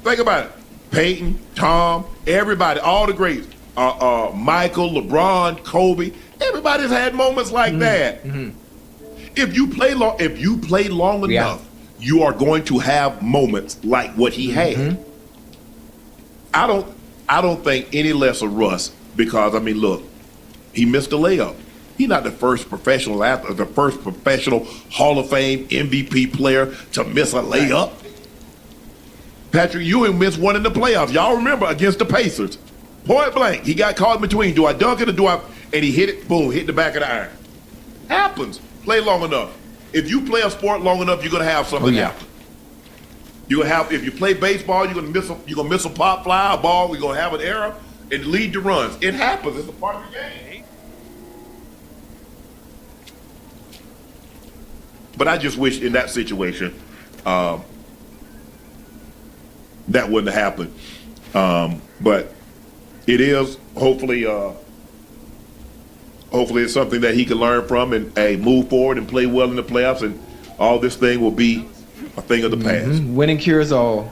Think about it. Peyton, Tom, everybody, all the greats. Michael, LeBron, Kobe. Everybody's had moments like that. If you play long enough, you are going to have moments like what he had. I don't think any less of Russ because I mean, look, he missed a layup. He's not the first professional athlete, the first professional Hall of Fame MVP player to miss a layup. Patrick Ewing missed one in the playoffs. Y'all remember against the Pacers. Point blank, he got caught in between. Do I dunk it or do I? And he hit it, boom, hit the back of the iron. Happens. Play long enough. If you play a sport long enough, you're gonna have something happen. You're gonna have. If you play baseball, you're gonna miss a pop fly, a ball. You're gonna have an error and lead to runs. It happens. It's a part of the game. But I just wish in that situation that wouldn't have happened. But it is hopefully it's something that he can learn from and move forward and play well in the playoffs, and all this thing will be a thing of the past. Winning cures all.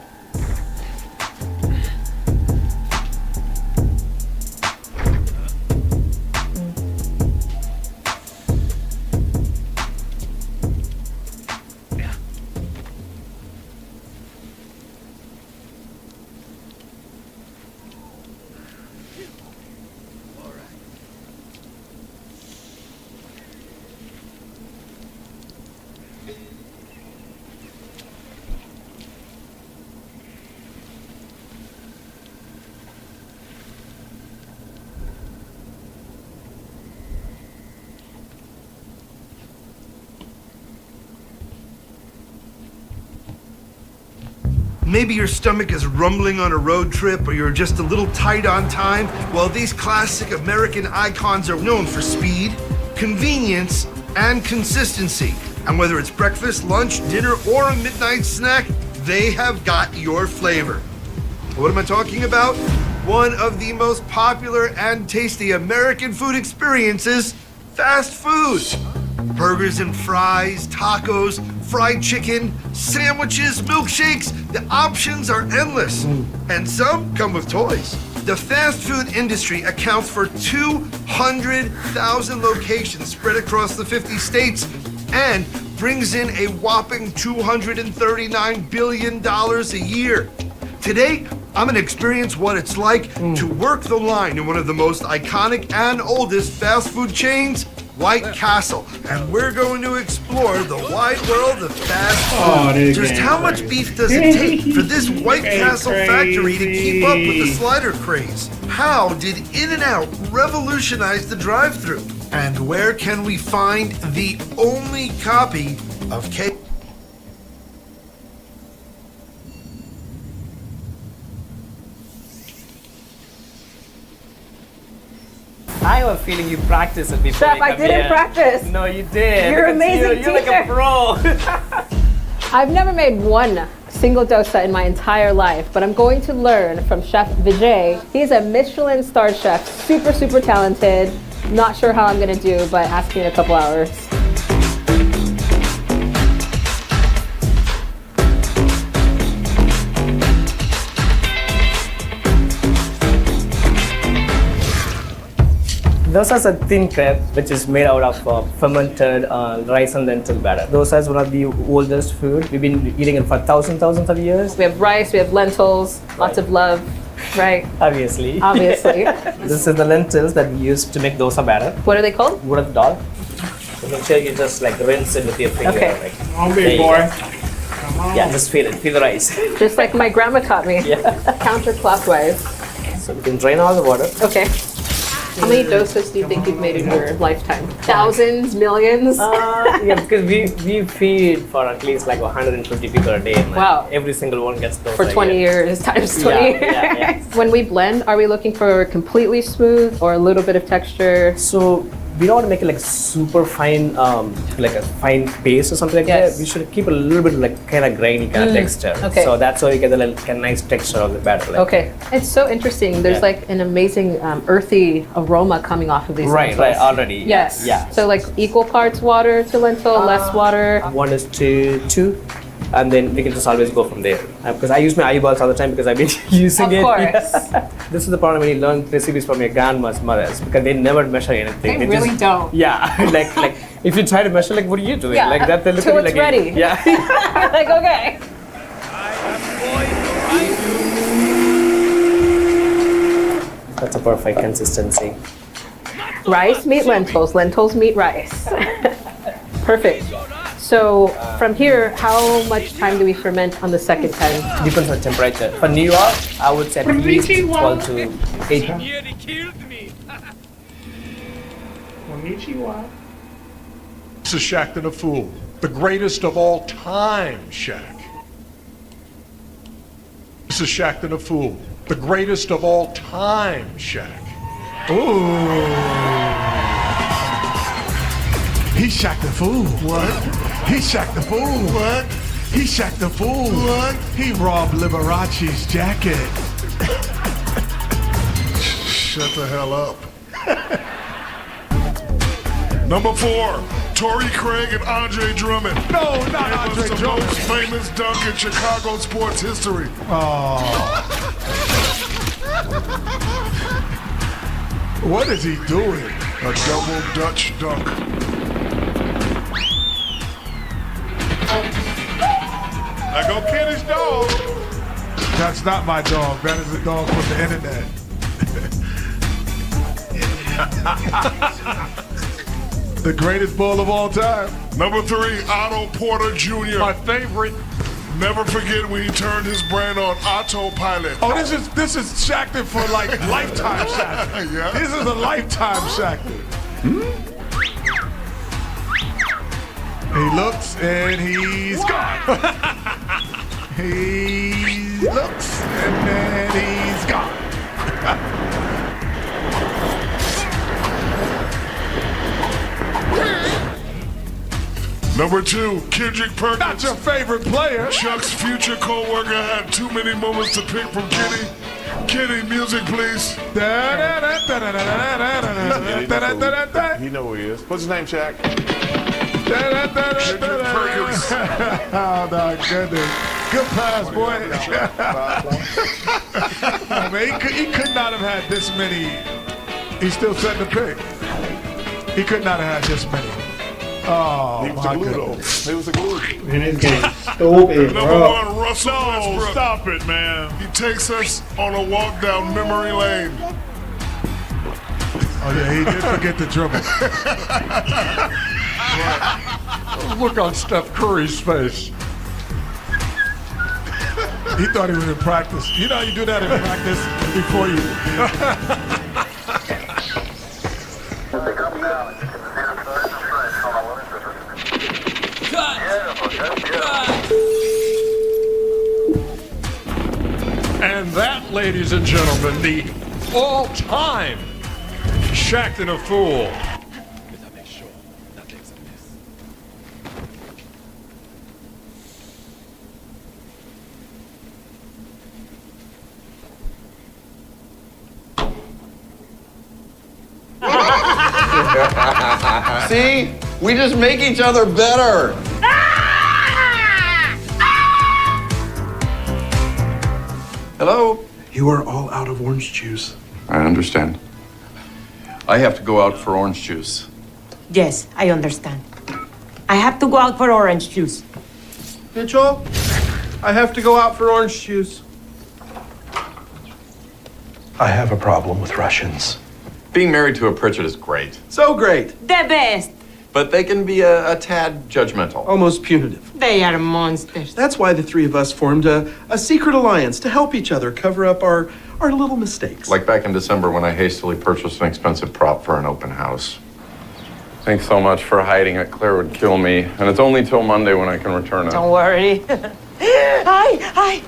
Maybe your stomach is rumbling on a road trip or you're just a little tight on time. Well, these classic American icons are known for speed, convenience, and consistency. And whether it's breakfast, lunch, dinner, or a midnight snack, they have got your flavor. What am I talking about? One of the most popular and tasty American food experiences, fast food. Burgers and fries, tacos, fried chicken, sandwiches, milkshakes, the options are endless. And some come with toys. The fast food industry accounts for 200,000 locations spread across the 50 states and brings in a whopping $239 billion a year. Today, I'm gonna experience what it's like to work the line in one of the most iconic and oldest fast food chains, White Castle, and we're going to explore the wide world of fast food. Just how much beef does it take for this White Castle factory to keep up with the slider craze? How did In-N-Out revolutionize the drive-thru? And where can we find the only copy of K? I have a feeling you practiced it before. Chef, I didn't practice. No, you did. You're an amazing You're like a pro. I've never made one single dosa in my entire life, but I'm going to learn from Chef Vijay. He's a Michelin-starred chef, super, super talented. Not sure how I'm gonna do, but ask me in a couple hours. Dosa is a thin crepe which is made out of fermented rice and lentil batter. Dosa is one of the oldest food. We've been eating it for thousands of years. We have rice, we have lentils, lots of love, right? Obviously. Obviously. This is the lentils that we use to make dosa batter. What are they called? Urad dal. So make sure you just like rinse it with your finger. Okay. Like, Come on, big boy. yeah, just feel it. Feel the rice. Just like my grandma taught me. Yeah. Counterclockwise. So we can drain all the water. Okay. How many dosas do you think you've made in your lifetime? Thousands, millions? Yeah, because we feed for at least like 150 people a day. And Wow. Every single one gets dosa. For 20 years times 20 years. Yeah. When we blend, are we looking for completely smooth or a little bit of texture? So we don't want to make it like super fine, like a fine paste or something like Yes. that. We should keep a little bit like kind of grainy kind of texture. okay. So that's how you get the like, a nice texture of the batter. Like. Okay. It's so interesting. There's Yeah. like an amazing earthy aroma coming off of these Right, lentils. already. Yes. Yeah. So like equal parts water to lentil, less water. 1:2. and then we can just always go from there. Because I use my eyeballs all the time because I've been using Of it. course. This is the problem when you learn recipes from your grandma's mothers because they never measure anything. They really don't. Yeah, like if you try to measure, like what are you doing? Yeah. Like that, they look Till at you it's like ready. Yeah. You're like, okay. That's a perfect consistency. Rice, meat, lentils. Lentils, meat, rice. Perfect. So from here, how much time do we ferment on the second time? Depends on temperature. For New York, I would say at least 12 to 8. This is Shaqtin' a Fool, the greatest of all time, Shaq. This is Shaqtin' a Fool, the greatest of all time, Shaq. Ooh. He's Shaq the Fool. What? He's Shaq the Fool. What? He's Shaq the Fool. What? He robbed Liberace's jacket. Shut the hell up. Number 4, Torrey Craig and Andre Drummond. No, not It Andre was the Drummond. most famous dunk in Chicago sports history. What is he doing? A double Dutch dunk. I go Kenny's dog. That's not my dog. That is a dog from the internet. The greatest bull of all time. Number 3, Otto Porter Jr. My favorite. Never forget when he turned his brand on autopilot. Oh, this is Shaqtin' for like lifetime Shaqtin'. Yeah. This is a lifetime Shaqtin'. He looks and he's gone. He looks and then he's gone. Number 2, Kendrick Perkins. Not your favorite player. Chuck's future co-worker had too many moments to pick from Kenny. Kenny, music please. He know who he is. What's his name, Shaq? Kendrick Perkins. Oh, my goodness. Good pass, boy. Oh, man, he could not have had this many. He's still setting the pick. He could not have had this many. Oh, He was my the glue, though. goodness. He was the glue. Number 1, Russell Westbrook. Stop it, man. He takes us on a walk down memory lane. Oh, yeah, he did forget the dribble. Look on Steph Curry's face. He thought he was in practice. You know how you do that in practice before you... And that, ladies and gentlemen, the all-time Shaqtin' a Fool. See? We just make each other better. Hello? You are all out of orange juice. I understand. I have to go out for orange juice. Yes, I understand. I have to go out for orange juice. Mitchell, I have to go out for orange juice. I have a problem with Russians. Being married to a Pritchard is great, So great. The best. but they can be a tad judgmental. Almost punitive. They are monsters. That's why the three of us formed a secret alliance to help each other cover up our little mistakes. Like back in December when I hastily purchased an expensive prop for an open house. Thanks so much for hiding it. Claire would kill me, and it's only till Monday when I can return it. Don't worry. Hi, hi.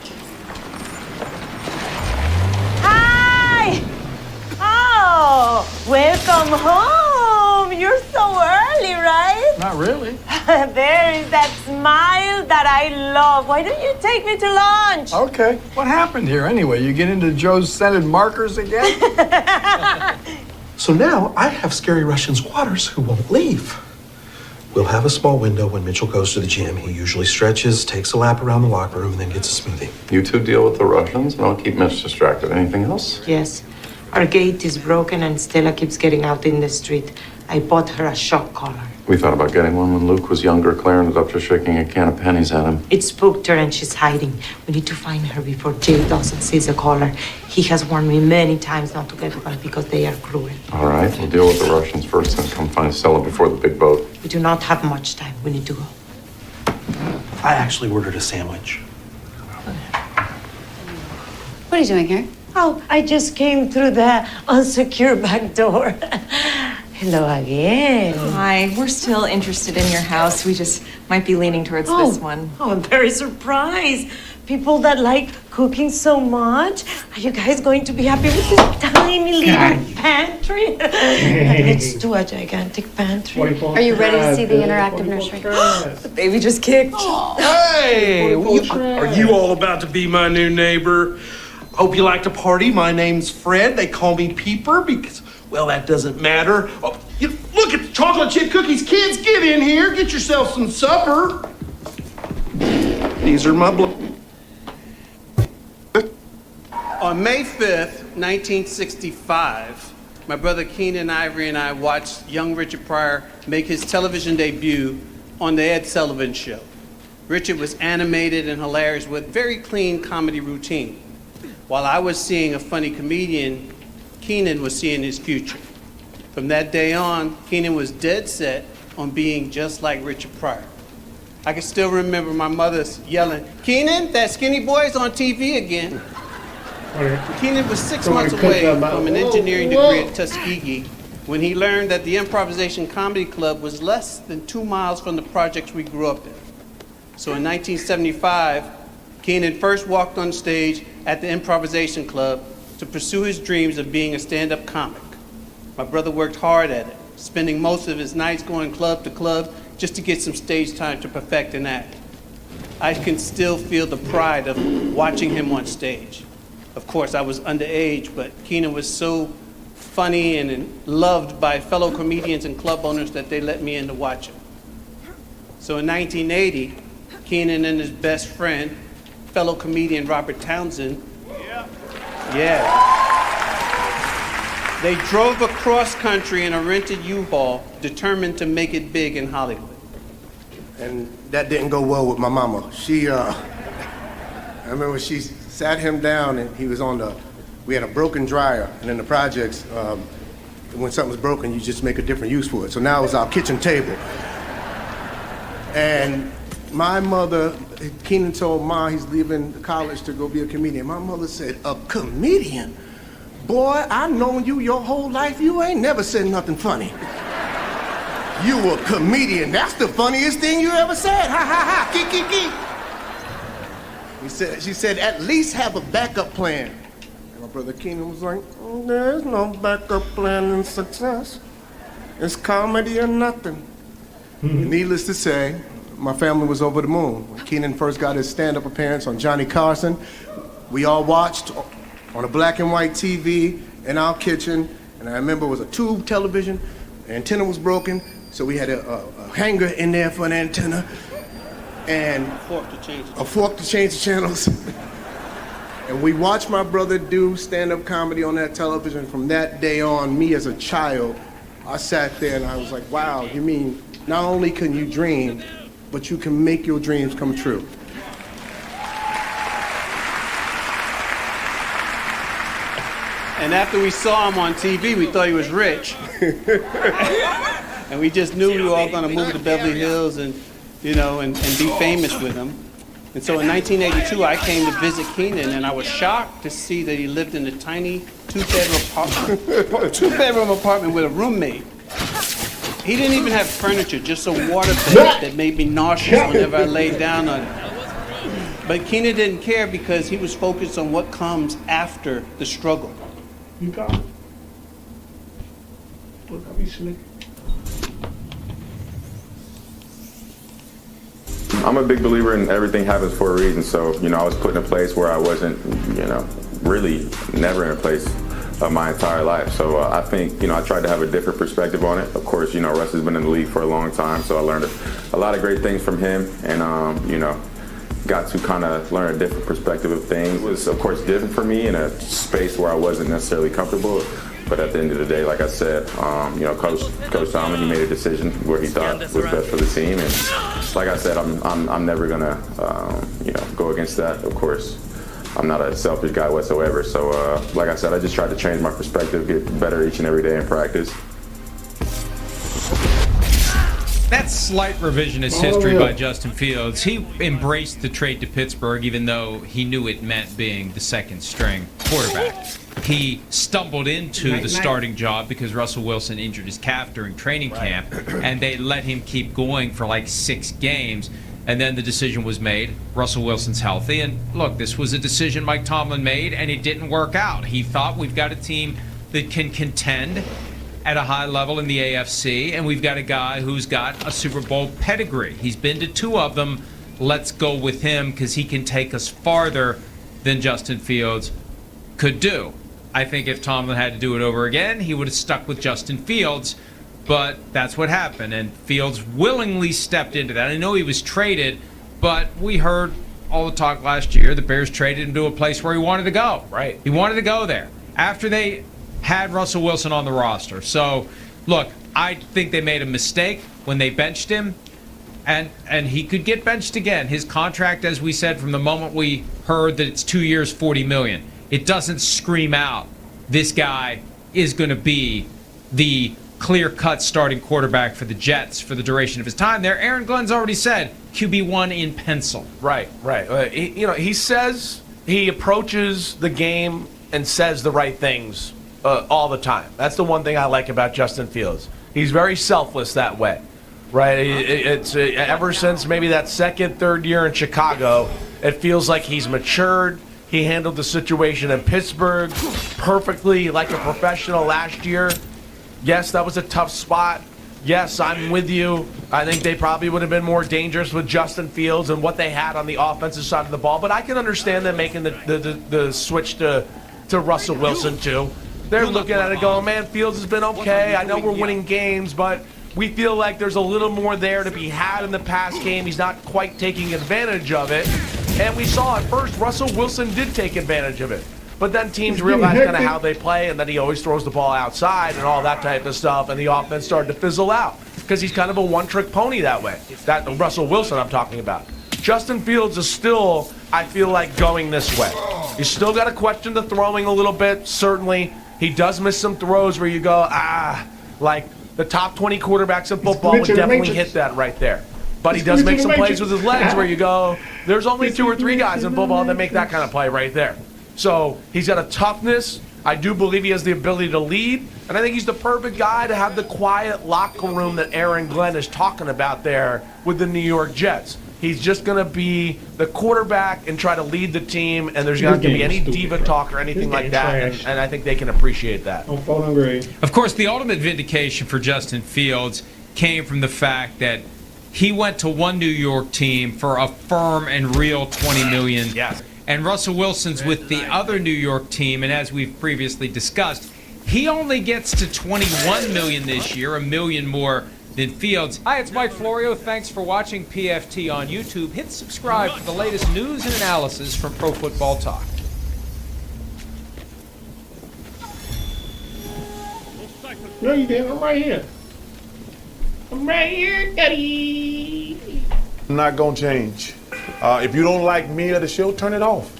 Hi. Oh, welcome home. You're so early, right? Not really. There is that smile that I love. Why don't you take me to lunch? Okay. What happened here anyway? You get into Joe's scented markers again? So now I have scary Russian squatters who won't leave. We'll have a small window when Mitchell goes to the gym. He usually stretches, takes a lap around the locker room, and then gets a smoothie. You two deal with the Russians, and I'll keep Mitch distracted. Anything else? Yes. Our gate is broken and Stella keeps getting out in the street. I bought her a shock collar. We thought about getting one when Luke was younger. Claire ended up just shaking a can of pennies at him. It spooked her and she's hiding. We need to find her before Jay Dawson sees the collar. He has warned me many times not to get one because they are cruel. All right, we'll deal with the Russians first and come find Stella before the big boat. We do not have much time. We need to go. I actually ordered a sandwich. What are you doing here? Oh, I just came through the unsecure back door. Hello again. Hi, we're still interested in your house. We just might be leaning towards this one. Oh, I'm very surprised. People that like cooking so much. Are you guys going to be happy with this tiny little pantry? It's too a gigantic pantry. Are you ready to see the interactive nursery? The baby just kicked. Hey! Are you all about to be my new neighbor? Hope you like to party. My name's Fred. They call me Peeper because, well, that doesn't matter. Oh, look at the chocolate chip cookies. Kids, get in here. Get yourself some supper. These are my On May 5th, 1965, my brother Keenan Ivory and I watched young Richard Pryor make his television debut on The Ed Sullivan Show. Richard was animated and hilarious with very clean comedy routine. While I was seeing a funny comedian, Keenan was seeing his future. From that day on, Keenan was dead set on being just like Richard Pryor. I can still remember my mother yelling, "Keenan, that skinny boy's on TV again." Keenan was 6 months away from an engineering degree at Tuskegee when he learned that the Improvisation Comedy Club was less than 2 miles from the projects we grew up in. So in 1975, Keenan first walked on stage at the Improvisation Club to pursue his dreams of being a stand-up comic. My brother worked hard at it, spending most of his nights going club to club just to get some stage time to perfect an act. I can still feel the pride of watching him on stage. Of course, I was underage, but Keenan was so funny and loved by fellow comedians and club owners that they let me in to watch him. So in 1980, Keenan and his best friend, fellow comedian Robert Townsend, they drove across country in a rented U-Haul, determined to make it big in Hollywood. And that didn't go well with my mama. I remember she sat him down and he was we had a broken dryer, and in the projects, when something's broken, you just make a different use for it. So now it was our kitchen table. And my mother, Keenan told Ma he's leaving college to go be a comedian. My mother said, "A comedian? Boy, I've known you your whole life. You ain't never said nothing funny. You a comedian. That's the funniest thing you ever said. Ha, ha, ha. Geek, geek, geek." She said, "At least have a backup plan." And my brother Keenan was like, "There's no backup plan in success. It's comedy or nothing." Needless to say, my family was over the moon. When Keenan first got his stand-up appearance on Johnny Carson, we all watched on a black and white TV in our kitchen. And I remember it was a tube television. The antenna was broken, so we had a hanger in there for an antenna. And a fork to change the channels. And we watched my brother do stand-up comedy on that television. From that day on, me as a child, I sat there and I was like, wow, you mean not only can you dream, but you can make your dreams come true. And after we saw him on TV, we thought he was rich. And we just knew we were all gonna move to Beverly Hills and be famous with him. And so in 1982, I came to visit Keenan, and I was shocked to see that he lived in a tiny two-bedroom apartment with a roommate. He didn't even have furniture, just a waterbed that made me nauseous whenever I laid down on it. But Keenan didn't care because he was focused on what comes after the struggle. You got it. Look, I'll be slick. I'm a big believer in everything happens for a reason. So, I was put in a place where I wasn't, really never in a place of my entire life. So I think, I tried to have a different perspective on it. Of course, Russ has been in the league for a long time, so I learned a lot of great things from him, and got to kind of learn a different perspective of things. It was, of course, different for me in a space where I wasn't necessarily comfortable. But at the end of the day, like I said, Coach Tomlin, he made a decision where he thought was best for the team, and like I said, I'm never gonna go against that. Of course, I'm not a selfish guy whatsoever. So like I said, I just tried to change my perspective, get better each and every day in practice. That's slight revisionist history by Justin Fields. He embraced the trade to Pittsburgh even though he knew it meant being the second string quarterback. He stumbled into the starting job because Russell Wilson injured his calf during training camp, and they let him keep going for like 6 games. And then the decision was made, Russell Wilson's healthy. And look, this was a decision Mike Tomlin made, and it didn't work out. He thought, we've got a team that can contend at a high level in the AFC, and we've got a guy who's got a Super Bowl pedigree. He's been to 2 of them. Let's go with him because he can take us farther than Justin Fields could do. I think if Tomlin had to do it over again, he would have stuck with Justin Fields, but that's what happened, and Fields willingly stepped into that. I know he was traded, but we heard all the talk last year. The Bears traded him to a place where he wanted to go. Right. He wanted to go there after they had Russell Wilson on the roster. So, look, I think they made a mistake when they benched him, and he could get benched again. His contract, as we said, from the moment we heard that it's 2 years, $40 million, it doesn't scream out this guy is going to be the clear-cut starting quarterback for the Jets for the duration of his time there. Aaron Glenn's already said QB1 in pencil. Right. He says he approaches the game and says the right things all the time. That's the one thing I like about Justin Fields. He's very selfless that way, right? It's ever since maybe that second, third year in Chicago, it feels like he's matured. He handled the situation in Pittsburgh perfectly like a professional last year. Yes, that was a tough spot. Yes, I'm with you. I think they probably would have been more dangerous with Justin Fields and what they had on the offensive side of the ball. But I can understand them making the switch to Russell Wilson, too. They're looking at it going, man, Fields has been okay. I know we're winning games, but we feel like there's a little more there to be had in the pass game. He's not quite taking advantage of it. And we saw at first Russell Wilson did take advantage of it. But then teams realize kind of how they play, and then he always throws the ball outside and all that type of stuff, and the offense started to fizzle out because he's kind of a one-trick pony that way. That Russell Wilson I'm talking about. Justin Fields is still, I feel like, going this way. He's still got to question the throwing a little bit, certainly. He does miss some throws where you go, like the top 20 quarterbacks in football would definitely hit that right there. But he does make some plays with his legs where you go, there's only 2 or 3 guys in football that make that kind of play right there. So he's got a toughness. I do believe he has the ability to lead. And I think he's the perfect guy to have the quiet locker room that Aaron Glenn is talking about there with the New York Jets. He's just going to be the quarterback and try to lead the team, and there's not going to be any diva talk or anything like that. And I think they can appreciate that. Of course, the ultimate vindication for Justin Fields came from the fact that he went to one New York team for a firm and real $20 million. Yes. And Russell Wilson's with the other New York team, and as we've previously discussed, he only gets to $21 million this year, $1 million more than Fields. Hi, it's Mike Florio. Thanks for watching PFT on YouTube. Hit subscribe for the latest news and analysis from Pro Football Talk. No, you didn't. I'm right here. I'm right here, Daddy. I'm not gonna change. If you don't like me or the show, turn it off.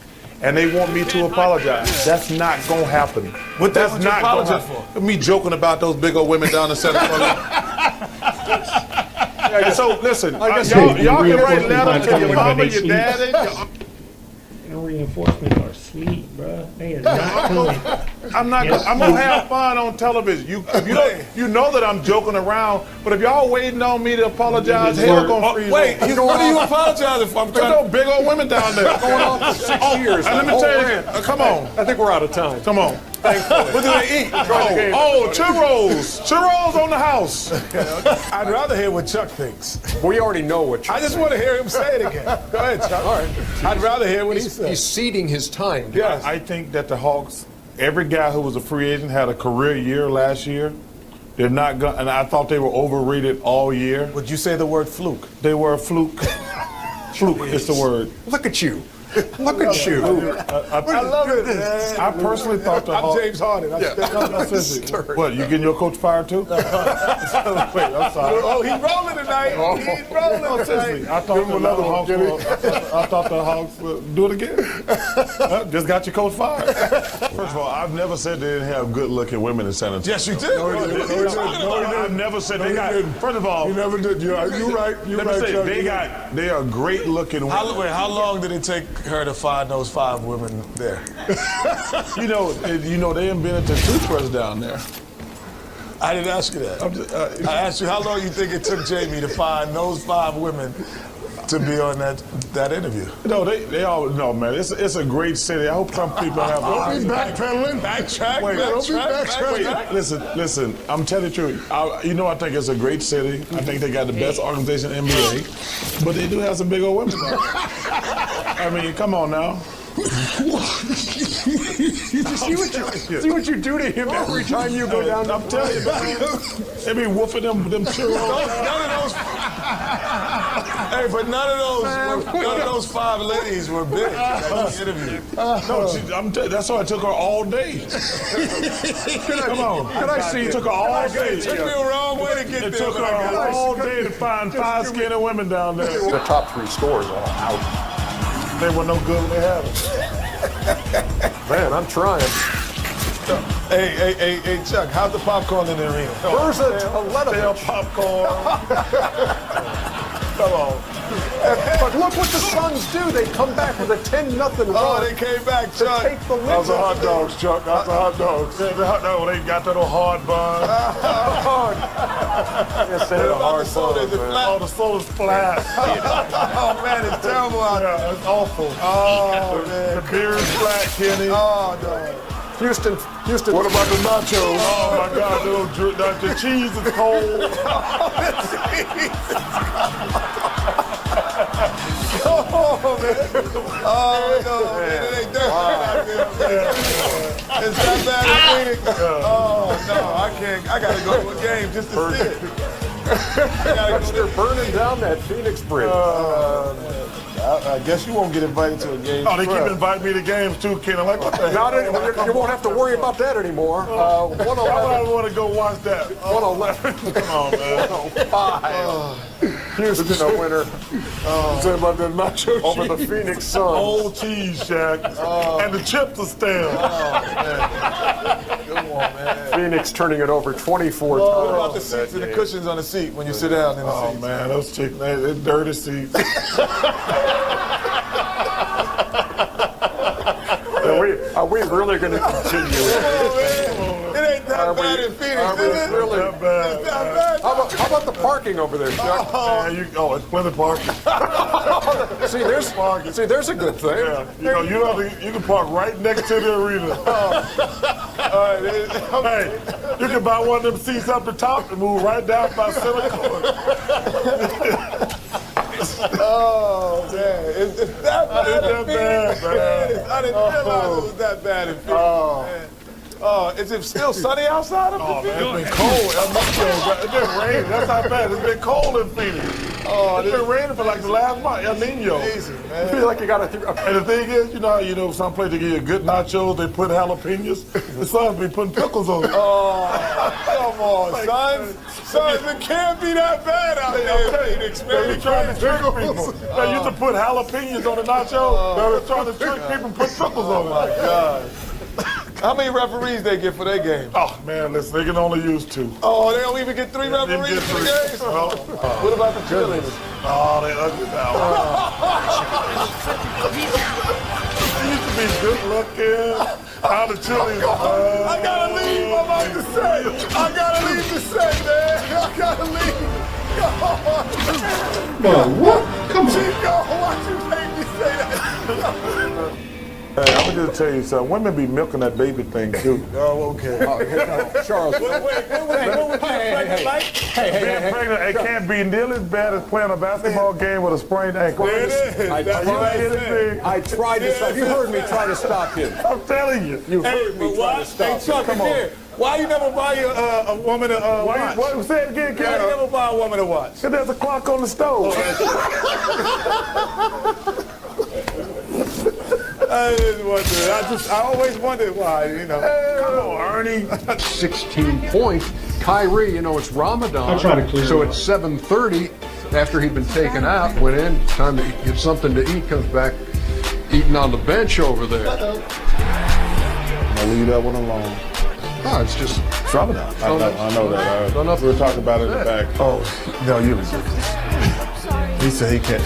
And they want me to apologize. That's not gonna happen. What that's not apologize for? Me joking about those big old women down the center. So listen, y'all can write letters to your mama, your daddy. No reinforcement or sleep, bro. They are not coming. I'm gonna have fun on television. You know that I'm joking around, but if y'all waiting on me to apologize, hell gonna freeze. Wait, what are you apologizing for? There's no big old women down there. Going on for 6 years. And let me tell you, come on. I think we're out of time. Come on. What do they eat? Churros. Churros on the house. I'd rather hear what Chuck thinks. We already know what Chuck thinks. I just want to hear him say it again. Go ahead, Chuck. All right. I'd rather hear what he says. He's ceding his time. Yes. I think that the Hawks every guy who was a free agent had a career year last year. They're not going, and I thought they were overrated all year. Would you say the word fluke? They were a fluke. Fluke is the word. Look at you. Look at you. I love it, man. I personally thought the I'm James Harden. What, you getting your coach fired too? Wait, I'm sorry. Oh, he's rolling tonight. He's rolling tonight. I thought the Hawks would do it again. Just got your coach fired. First of all, I've never said they didn't have good-looking women in San Antonio. Yes, you did. I've never said they got. First of all, you never did. You're right. Let me say they are great-looking women. How long did it take her to find those 5 women there? you know, they invented the toothbrush down there. I didn't ask you that. I asked you how long you think it took Jamie to find those 5 women to be on that interview. No, they all no man. It's a great city. I hope some people have. Don't be backpedaling. Backtrack. Don't be backtracking. Listen. I'm telling you the truth. I think it's a great city. I think they got the best organization in the NBA, but they do have some big old women. I mean, come on now. See what you do to him every time you go down. I'm telling you, man. They be whooping them churros. Hey, but none of those 5 ladies were big that you interviewed. That's why it took her all day. Come on. Can I see it? Took her all day. It took me a wrong way to get there. It took her all day to find 5 skinny women down there. The top 3 scores all out. They were no good when they had them. Man, I'm trying. Hey, Chuck, how's the popcorn in the arena? Where's the popcorn? Come on. But look what the Suns do. They come back with a 10-0 run. Oh, they came back, Chuck. Take the lead. Those are hot dogs, Chuck. That's the hot dogs. Yeah, the hot dog, they got that little hard bun. Yes, they had a hard bun, man. Oh, the soda's flat. Oh, man, it's terrible out there. Yeah, it's awful. Oh, man. The beer is flat, Kenny. Oh, no. Houston. What about the nachos? Oh, my God, the cheese is cold. Oh, man. Oh, no, man. It ain't dirty out there, man. It's that bad in Phoenix. Oh, no, I can't. I got to go to a game just to see it. They're burning down that Phoenix Bridge. I guess you won't get invited to a game. Oh, they keep inviting me to games too, Ken. I'm like, what the hell? You won't have to worry about that anymore. 111. Why would I want to go watch that? 111. Come on, man. 105. Houston a winner. Say about the nacho Over cheese. the Phoenix Suns. Old cheese, Shaq. And the chips are stale. Come on, man. Phoenix turning it over 24 times. What about the seats and the cushions on the seat when you sit down in the seats? Oh, man, those chicken, they're dirty seats. Are we really going to continue? It ain't that bad in Phoenix, is it? Really? Not bad. It's not bad. How about the parking over there, Chuck? It's plenty of parking. See, there's a good thing. Yeah. You can park right next to the arena. All right. Hey, you can buy one of them seats up the top and move right down by center court. Oh, man. It's that bad in Phoenix, man. I didn't realize it was that bad in Phoenix, man. Is it still sunny outside of Oh, Phoenix? man, it's been cold. It's been raining. That's how bad. It's been cold in Phoenix. It's been raining for like the last month. El Nino. Amazing, man. I feel like you got to. And the thing is, some place they give you good nachos, they put jalapenos. The Suns be putting pickles on it. Oh, come on, sons. It can't be that bad out there in Phoenix, man. They be trying to trick people. They used to put jalapenos on the nacho. They were trying to trick people and put pickles on it. Oh, my God. How many referees they get for their game? Oh, man, listen, they can only use 2. Oh, they don't even get 3 referees for the games? What about the cheerleaders? Oh, they ugly now. They used to be good looking. How the cheerleaders. I gotta leave, I'm about to say. I gotta leave to say, man. I gotta leave. What? Come on. Chico, why'd you make me say that? Hey, I'm gonna just tell you something. Women be milking that baby thing too. Oh, okay. Charles. Wait, what was pregnant like? Being pregnant, it can't be nearly as bad as playing a basketball game with a sprained ankle. There it is. That's what I said. I tried to stop. You heard me try to stop him. I'm telling you. You heard me try to stop him. Hey, Chuck, Come on. again, why you never buy a woman a watch? What? Say it again, Why you never buy a woman a watch? Because there's a clock on the stove. I just wondered. I always wondered why, you know. Come on, Ernie. 16 points. Kyrie, you know, it's Ramadan. I'll try to clear So it it's 7:30 after he'd been taken out, went in, time to get something to eat, comes back eating on the bench over there. I'll leave that one alone. No, it's just Ramadan. I know that. We were talking about it in the back. Oh, no, you're ridiculous. He said he can't.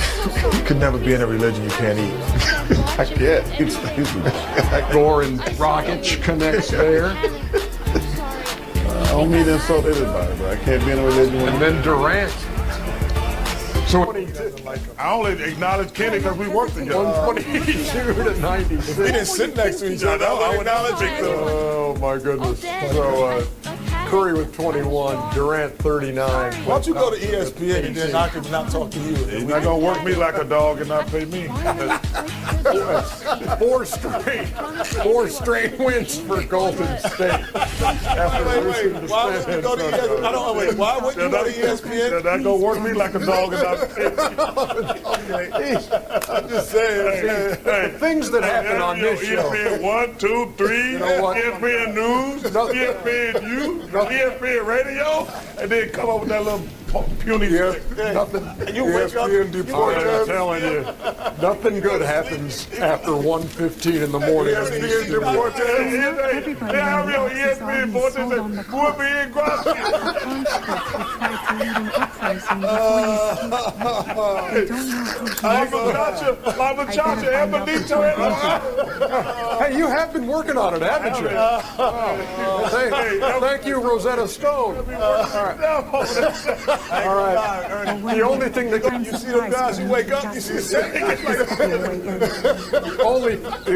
You could never be in a religion you can't eat. I can't. He's Goran Dragic connects there. I don't mean to insult anybody, but I can't be in a religion. And then Durant. So I only acknowledge Kenny because we work together. 122 to 96. We didn't sit next to each other. I would acknowledge it. Oh my goodness. So Curry with 21, Durant 39. Why don't you go to ESPN and then I can not talk to you? You're not gonna work me like a dog and not pay me. Four straight wins for Golden State. Wait. Why would you go to ESPN? I don't wait. Why would you go to ESPN? They're not gonna work me like a dog and not pay me. I'm just saying. Hey, things that happen on this show. ESPN 1, 2, 3, You know what? ESPN News, ESPN You, ESPN Radio, and then come up with that little puny Nothing. And you wake up. I'm telling you. Nothing good happens after 1:15 in the morning. ESPN Deportes. They have me on ESPN Deportes. Whoopi and Mama Chacha, Emelito. Hey, you have been working on it, haven't you? Thank you, Rosetta Stone. All right. The only thing that You see those guys, you wake up, you see the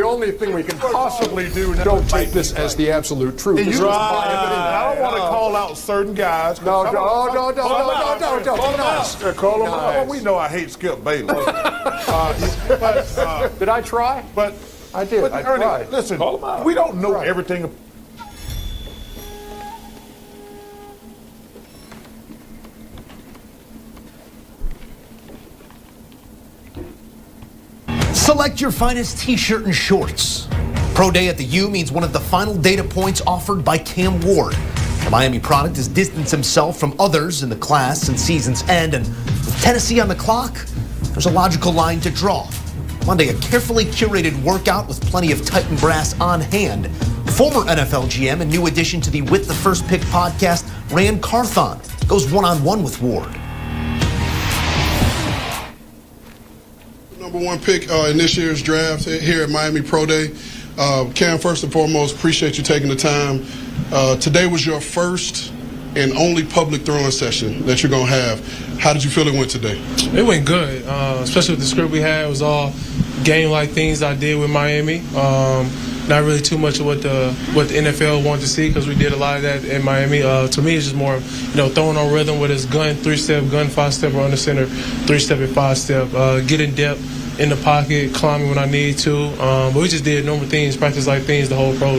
only thing we can possibly do now. Don't take this as the absolute truth. This is my opinion. I don't want to call out certain guys. No. Call them out. We know I hate Skip Bayless. Did I try? But I did. I Ernie, tried. listen, we don't know everything. Select your finest t-shirt and shorts. Pro Day at the U means one of the final data points offered by Cam Ward. The Miami product has distanced himself from others in the class since season's end, and with Tennessee on the clock, there's a logical line to draw. Monday, a carefully curated workout with plenty of Titan brass on hand. Former NFL GM and new addition to the With the First Pick podcast, Ran Carthon, goes one-on-one with Ward. Number one pick in this year's draft here at Miami Pro Day. Cam, first and foremost, appreciate you taking the time. Today was your first and only public throwing session that you're going to have. How did you feel it went today? It went good, especially with the script we had. It was all game-like things I did with Miami. Not really too much of what the NFL wanted to see, because we did a lot of that in Miami. To me, it's just more, throwing on rhythm with his gun, 3-step, gun 5-step, or under center, 3-step and 5-step. Get in depth in the pocket, climbing when I need to. But we just did normal things, practice like things the whole pro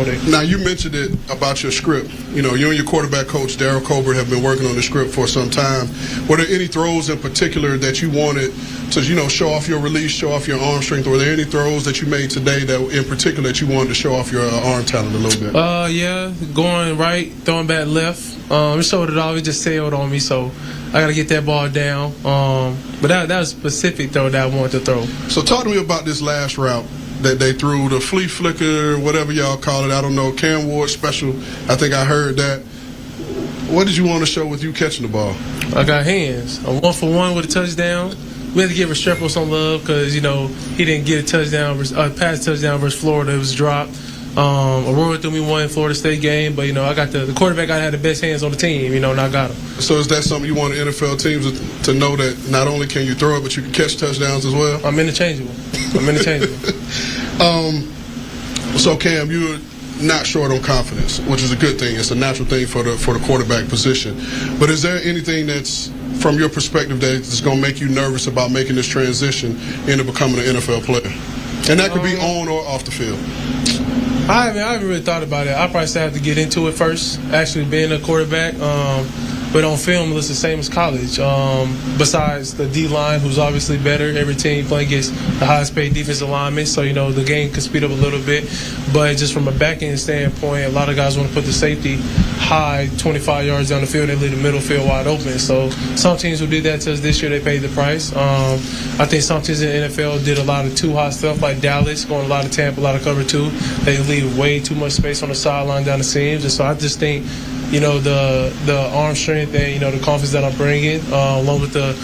day. Now, you mentioned it about your script. You and your quarterback coach, Daryl Colbert, have been working on the script for some time. Were there any throws in particular that you wanted to, show off your release, show off your arm strength? Were there any throws that you made today that, in particular, that you wanted to show off your arm talent a little bit? Yeah, going right, throwing back left. It showed it all. It just sailed on me, so I got to get that ball down. But that was a specific throw that I wanted to throw. So talk to me about this last route that they threw, the flea flicker, whatever y'all call it. I don't know. Cam Ward special. I think I heard that. What did you want to show with you catching the ball? I got hands. I'm 1-for-1 with a touchdown. We had to give Restrepo some love because, he didn't get a touchdown, pass touchdown versus Florida. It was dropped. Aurora threw me one in Florida State game, but I got the quarterback. I had the best hands on the team, and I got him. So is that something you want NFL teams to know, that not only can you throw it, but you can catch touchdowns as well? I'm interchangeable. So Cam, you're not short on confidence, which is a good thing. It's a natural thing for the quarterback position. But is there anything that's, from your perspective, that's going to make you nervous about making this transition into becoming an NFL player? And that could be on or off the field. I haven't really thought about it. I probably still have to get into it first, actually being a quarterback. But on film, it's the same as college. Besides the D-line, who's obviously better. Every team playing against the highest paid defensive linemen, so, the game can speed up a little bit. But just from a back-end standpoint, a lot of guys want to put the safety high, 25 yards down the field, and leave the middle field wide open. So some teams who did that to us this year, they paid the price. I think some teams in the NFL did a lot of too high stuff, like Dallas, going a lot of Tampa, a lot of cover two. They leave way too much space on the sideline down the seams. And so I just think, the arm strength and, the confidence that I'm bringing, along with the,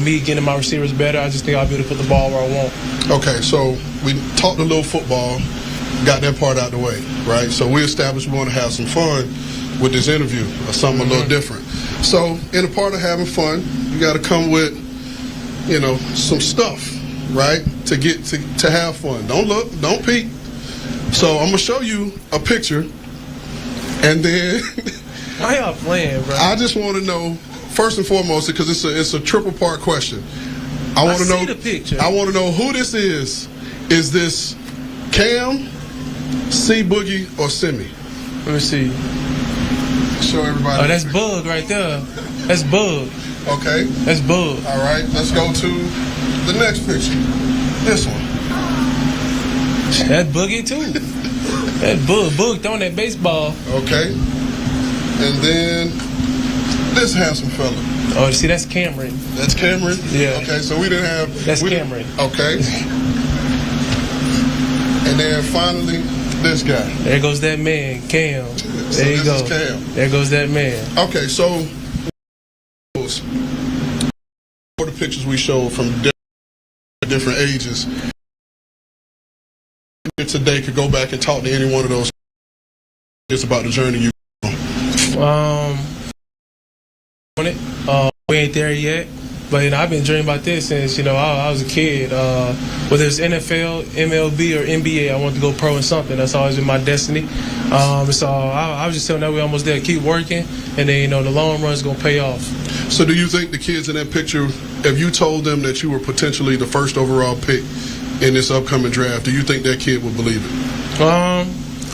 me getting my receivers better, I just think I'll be able to put the ball where I want. Okay, so we talked a little football, got that part out the way, right? So we established we want to have some fun with this interview, or something a little different. So in a part of having fun, you got to come with, some stuff, right, to get to have fun. Don't look, don't peek. So I'm gonna show you a picture, and then why y'all playing, bro? I just want to know, first and foremost, because it's a triple part question. I want to know the picture. I want to know who this is. Is this Cam, C Boogie, or Simi? Let me see. Show everybody. Oh, that's Bug right there. That's Bug. Okay. That's Bug. All right, let's go to the next picture. This one. That's Boogie too. That's Bug. Bug throwing that baseball. Okay. And then this handsome fella. Oh, see, that's Cameron. That's Cameron? Yeah. Okay, so we didn't have... That's Cameron. Okay. And then finally, this guy. There goes that man, Cam. There you go. Is Cam. There goes that man. Okay, so for the pictures we showed from different ages, today could go back and talk to any one of those. It's about the journey you we ain't there yet, but I've been dreaming about this since I was a kid. Whether it's NFL, MLB, or NBA, I want to go pro in something. That's always been my destiny. So I was just telling that we're almost there. Keep working, and then the long run is gonna pay off. So do you think the kids in that picture, if you told them that you were potentially the first overall pick in this upcoming draft, do you think that kid would believe it?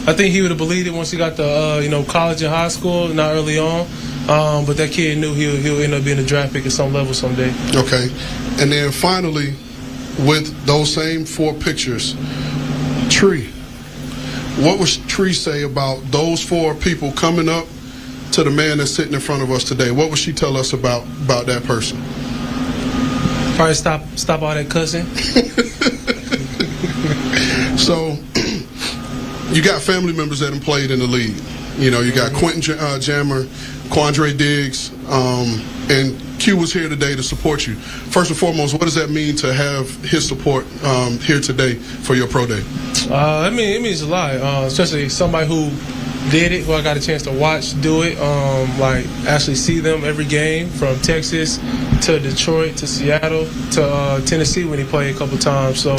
I think he would have believed it once he got to college and high school, not early on. But that kid knew he'll end up being a draft pick at some level someday. Okay. And then finally, with those same 4 pictures, Tree. What would Tree say about those 4 people coming up to the man that's sitting in front of us today? What would she tell us about that person? Probably stop all that cussing. So, you got family members that have played in the league. You got Quentin Jammer, Quandre Diggs, and Q was here today to support you. First and foremost, what does that mean to have his support here today for your pro day? It means a lot, especially somebody who did it, who I got a chance to watch do it, actually see them every game, from Texas to Detroit to Seattle to Tennessee when he played a couple times. So,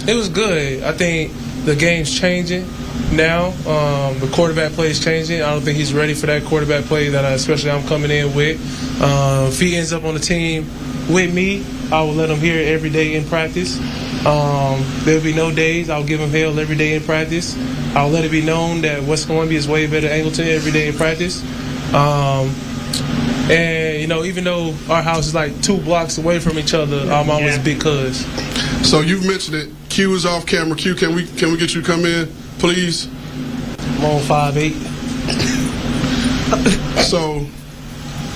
it was good. I think the game's changing now. The quarterback play is changing. I don't think he's ready for that quarterback play that especially I'm coming in with. If he ends up on the team with me, I will let him hear it every day in practice. There'll be no days. I'll give him hell every day in practice. I'll let it be known that West Columbia is way better than Angleton every day in practice. And even though our house is like 2 blocks away from each other, I'm always big cuz. So you've mentioned it. Q is off camera. Q, can we get you to come in, please? I'm on 5'8". So,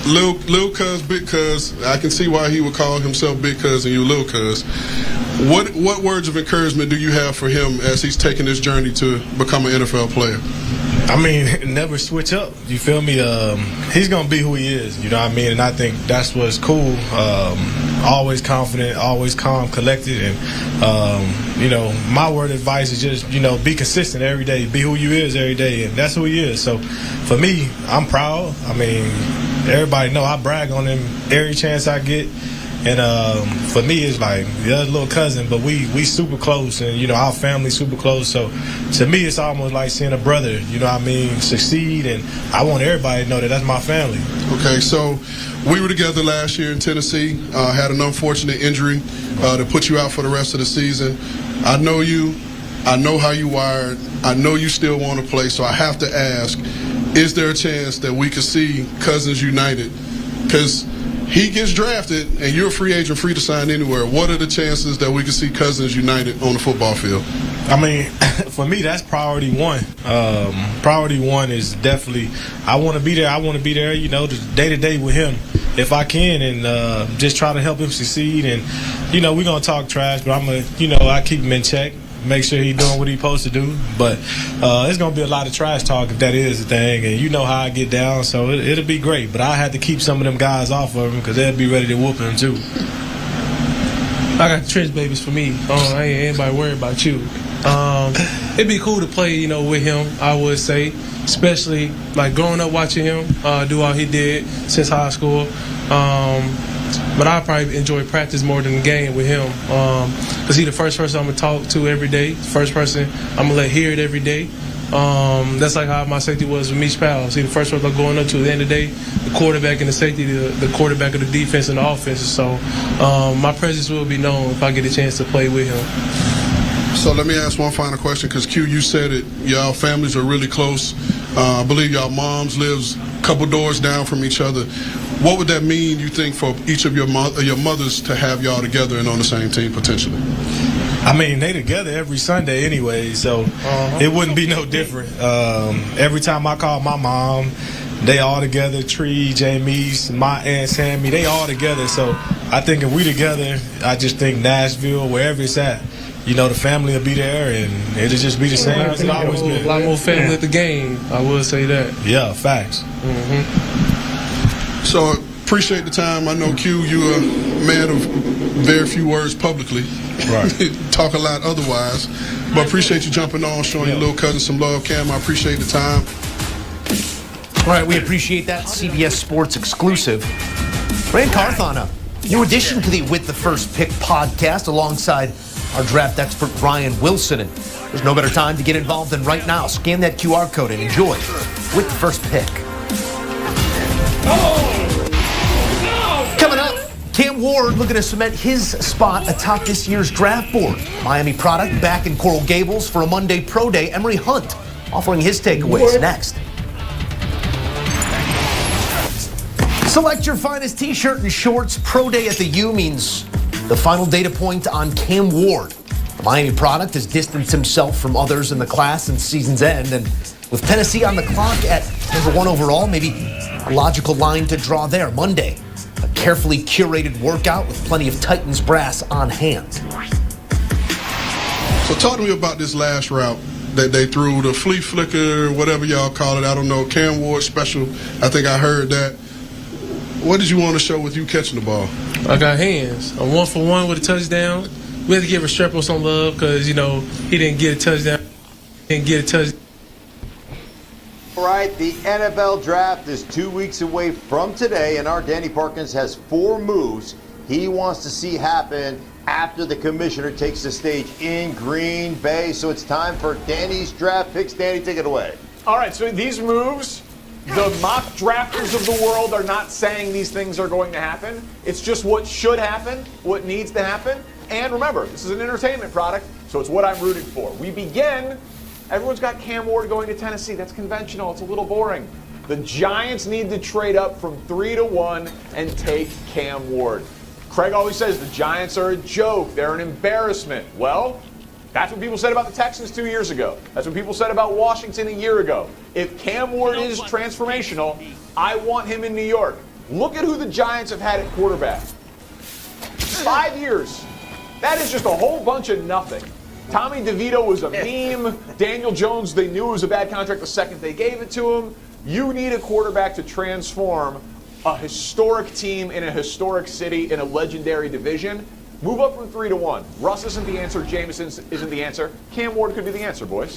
Lil Cuz, Big Cuz, I can see why he would call himself Big Cuz and you Lil Cuz. What words of encouragement do you have for him as he's taking this journey to become an NFL player? Never switch up. You feel me? He's going to be who he is, you know what I mean? And I think that's what's cool. Always confident, always calm, collected. And, my word of advice is just, be consistent every day. Be who you is every day. And that's who he is. So, for me, I'm proud. Everybody know I brag on him every chance I get. And for me, it's like the other little cousin, but we super close, and you know our family super close. So to me, it's almost like seeing a brother. You know what I mean? Succeed, and I want everybody to know that that's my family. Okay, so we were together last year in Tennessee. Had an unfortunate injury that put you out for the rest of the season. I know you. I know how you wired. I know you still want to play. So I have to ask: is there a chance that we could see Cousins United? Because he gets drafted and you're a free agent, free to sign anywhere. What are the chances that we can see Cousins United on the football field? I mean, for me, that's priority one. Priority one is definitely, I want to be there. I want to be there, you know, day to day with him if I can, and just try to help him succeed. And, you know, we're going to talk trash, but I keep him in check. Make sure he's doing what he's supposed to do. But it's going to be a lot of trash talk if that is the thing. And you know how I get down, so it'll be great. But I had to keep some of them guys off of him because they'll be ready to whoop him too. I got trench babies for me. I ain't anybody worried about you. It'd be cool to play, you know, with him, I would say. Especially, like, growing up watching him do all he did since high school. But I probably enjoy practice more than the game with him. Because he's the first person I'm going to talk to every day. First person I'm going to let hear it every day. That's like how my safety was with Meach Powell. See, the first person I'm going up to at the end of the day, the quarterback and the safety, the quarterback of the defense and the offense. So my presence will be known if I get a chance to play with him. So let me ask one final question, because Q, you said it, y'all families are really close. I believe y'all moms lives a couple doors down from each other. What would that mean, you think, for each of your mothers to have y'all together and on the same team potentially? I mean, they together every Sunday anyway, so it wouldn't be no different. Every time I call my mom, they all together. Tree, Jamie's, my Aunt Sammy, they all together. So I think if we together, I just think Nashville, wherever it's at, you know, the family will be there, and it'll just be the same as it always been. A lot more family at the game, I will say that. Yeah, facts. So appreciate the time. I know, Q, you're a man of very few words publicly. Right. Talk a lot otherwise. But appreciate you jumping on, showing your little cousin some love, Cam. I appreciate the time. All right, we appreciate that. CBS Sports exclusive. Rand Carth on a new addition to the With the First Pick podcast alongside our draft expert, Ryan Wilson. And there's no better time to get involved than right now. Scan that QR code and enjoy With the First Pick. Coming up, Cam Ward looking to cement his spot atop this year's draft board. Miami product back in Coral Gables for a Monday Pro Day. Emory Hunt offering his takeaways next. Select your finest t-shirt and shorts. Pro Day at the U means the final data point on Cam Ward. The Miami product has distanced himself from others in the class since season's end, and with Tennessee on the clock at #1 overall, maybe a logical line to draw there. Monday, a carefully curated workout with plenty of Titans brass on hand. So talk to me about this last route that they threw, the flea flicker, whatever y'all call it. I don't know. Cam Ward special. I think I heard that. What did you want to show with you catching the ball? I got hands. I'm 1 for 1 with a touchdown. We had to give Restrepo some love because, you know, he didn't get a touchdown. All right, the NFL draft is 2 weeks away from today, and our Danny Parkins has 4 moves he wants to see happen after the commissioner takes the stage in Green Bay. So it's time for Danny's draft picks. Danny, take it away. All right, so these moves, the mock drafters of the world are not saying these things are going to happen. It's just what should happen, what needs to happen. And remember, this is an entertainment product, so it's what I'm rooting for. We begin, everyone's got Cam Ward going to Tennessee. That's conventional. It's a little boring. The Giants need to trade up from 3 to 1 and take Cam Ward. Craig always says the Giants are a joke. They're an embarrassment. Well, that's what people said about the Texans 2 years ago. That's what people said about Washington a year ago. If Cam Ward is transformational, I want him in New York. Look at who the Giants have had at quarterback. 5 years. That is just a whole bunch of nothing. Tommy DeVito was a meme. Daniel Jones, they knew it was a bad contract the second they gave it to him. You need a quarterback to transform a historic team in a historic city in a legendary division. Move up from 3 to 1. Russ isn't the answer. Jameson isn't the answer. Cam Ward could be the answer, boys.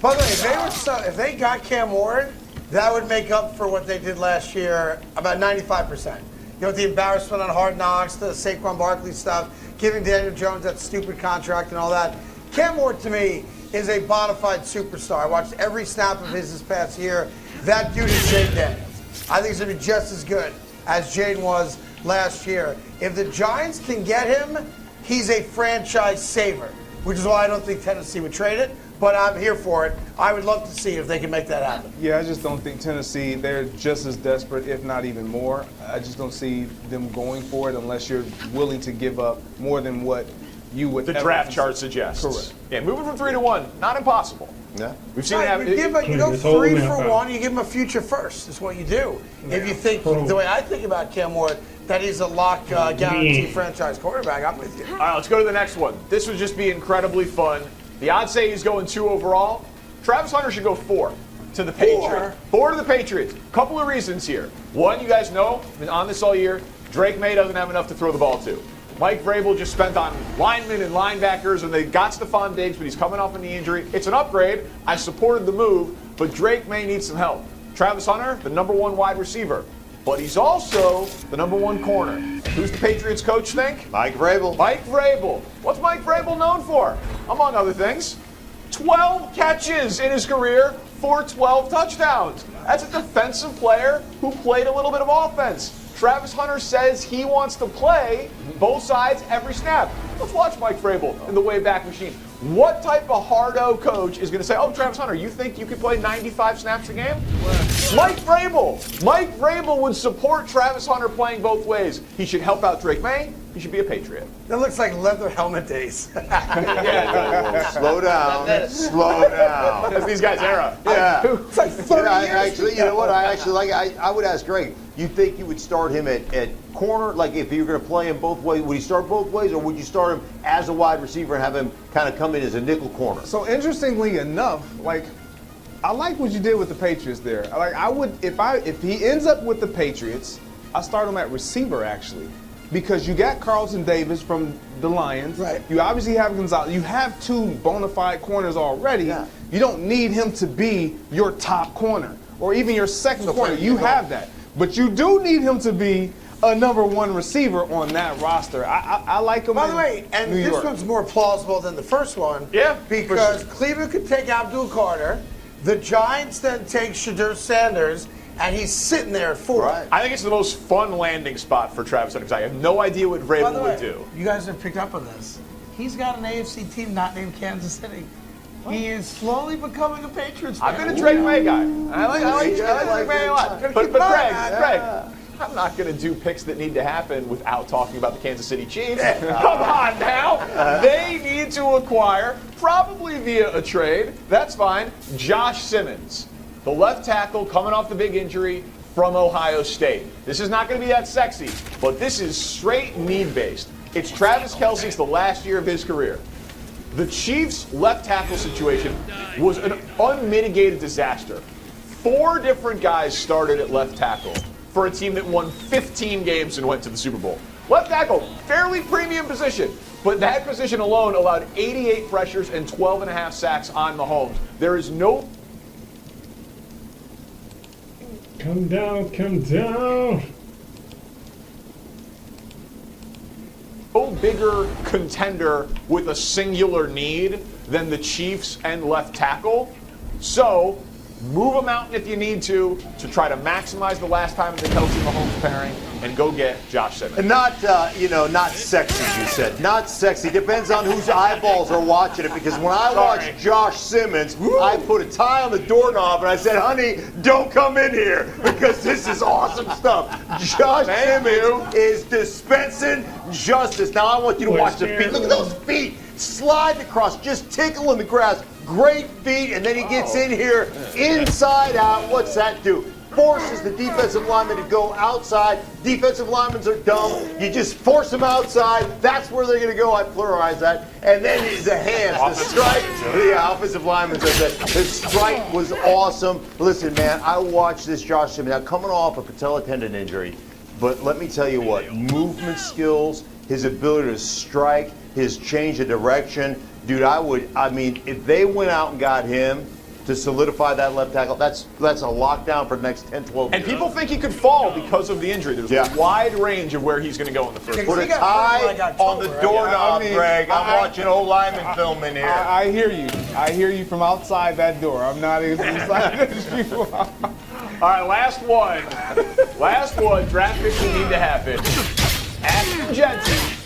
By the way, if they got Cam Ward, that would make up for what they did last year about 95%. with the embarrassment on Hard Knocks, the Saquon Barkley stuff, giving Daniel Jones that stupid contract and all that. Cam Ward, to me, is a bona fide superstar. I watched every snap of his this past year. That dude is Jayden Daniels. I think he's going to be just as good as Jaden was last year. If the Giants can get him, he's a franchise saver, which is why I don't think Tennessee would trade it, but I'm here for it. I would love to see if they can make that happen. Yeah, I just don't think Tennessee, they're just as desperate, if not even more. I just don't see them going for it unless you're willing to give up more than what you would The ever draft consider. chart suggests. Correct. Yeah, moving from 3 to 1, not impossible. Yeah. We've seen Right, it you happen. go 3 for 1, you give him a future first, is what you do. If you think, the way I think about Cam Ward, that he's a lock guaranteed franchise quarterback, I'm with you. All right, let's go to the next one. This would just be incredibly fun. The odds say he's going 2 overall. Travis Hunter should go 4 to the Patriots. 4 to the Patriots. Couple of reasons here. One, you guys know, been on this all year, Drake May doesn't have enough to throw the ball to. Mike Vrabel just spent on linemen and linebackers, and they got Stephon Diggs, but he's coming off a knee injury. It's an upgrade. I supported the move, but Drake may need some help. Travis Hunter, the #1 wide receiver, but he's also the #1 corner. And who's the Patriots coach think? Mike Vrabel. Mike Vrabel. What's Mike Vrabel known for? Among other things, 12 catches in his career for 12 touchdowns. That's a defensive player who played a little bit of offense. Travis Hunter says he wants to play both sides every snap. Let's watch Mike Vrabel in the Wayback Machine. What type of hardo coach is going to say, oh, Travis Hunter, you think you could play 95 snaps a game? Mike Vrabel. Mike Vrabel would support Travis Hunter playing both ways. He should help out Drake May. He should be a Patriot. That looks like leather helmet days. Slow down. Slow down. That's these guys' era. Yeah. It's like 30 I years. actually, you know what? I actually like. I would ask Greg. You think you would start him at corner? Like if you're going to play him both ways, would he start both ways, or would you start him as a wide receiver and have him kind of come in as a nickel corner? So interestingly enough, like I like what you did with the Patriots there. Like I would if he ends up with the Patriots, I start him at receiver actually. Because you got Carlton Davis from the Lions. Right. You obviously have Gonzalez. You have 2 bona fide corners already. Yeah. You don't need him to be your top corner or even your second corner. You have that. But you do need him to be a #1 receiver on that roster. I like him. By the way, and New this York. one's more plausible than the first one. Yeah. Because Cleveland could take Abdul Carter. The Giants then take Shadur Sanders. And he's sitting there at 4. Right. I think it's the most fun landing spot for Travis Hunter because I have no idea what By the Vrabel way, would do. you guys have picked up on this. He's got an AFC team not named Kansas City. He is slowly becoming a Patriots fan. I've been a Drake May guy. I like Drake May a lot. But Greg, I'm not going to do picks that need to happen without talking about the Kansas City Chiefs. Come on now. They need to acquire, probably via a trade, that's fine, Josh Simmons. The left tackle coming off the big injury from Ohio State. This is not going to be that sexy, but this is straight need-based. It's Travis Kelce's the last year of his career. The Chiefs' left tackle situation was an unmitigated disaster. 4 different guys started at left tackle for a team that won 15 games and went to the Super Bowl. Left tackle, fairly premium position, but that position alone allowed 88 pressures and 12.5 sacks on Mahomes. There is no Come down, come down. no bigger contender with a singular need than the Chiefs and left tackle. So move a mountain if you need to try to maximize the last time of the Kelce-Mahomes pairing and go get Josh Simmons. And not, not sexy, you said. Not sexy. Depends on whose eyeballs are watching it. Because when I watched Josh Simmons, I put a tie on the doorknob and I said, honey, don't come in here because this is awesome stuff. Josh Simmons is dispensing justice. Now I want you to watch the feet. Look at those feet sliding across, just tickling the grass. Great feet, and then he gets in here inside out. What's that do? Forces the defensive lineman to go outside. Defensive linemen are dumb. You just force them outside. That's where they're going to go. I pluralize that. And then the hands, the strike. Yeah, offensive linemen said that. The strike was awesome. Listen, man, I watched this Josh Simmons. Now, coming off a patella tendon injury, but let me tell you what, movement skills, his ability to strike, his change of direction. Dude, if they went out and got him to solidify that left tackle. That's a lockdown for the next 10, 12 And years. people think he could fall because of the injury. There's a wide range of where he's going to go in the first. Put a tie on the doorknob, Greg. I'm watching old lineman film in here. I hear you. I hear you from outside that door. I'm not as excited as you are. All right, last one. Last one. Draft picks that need to happen. Ashton Jeanty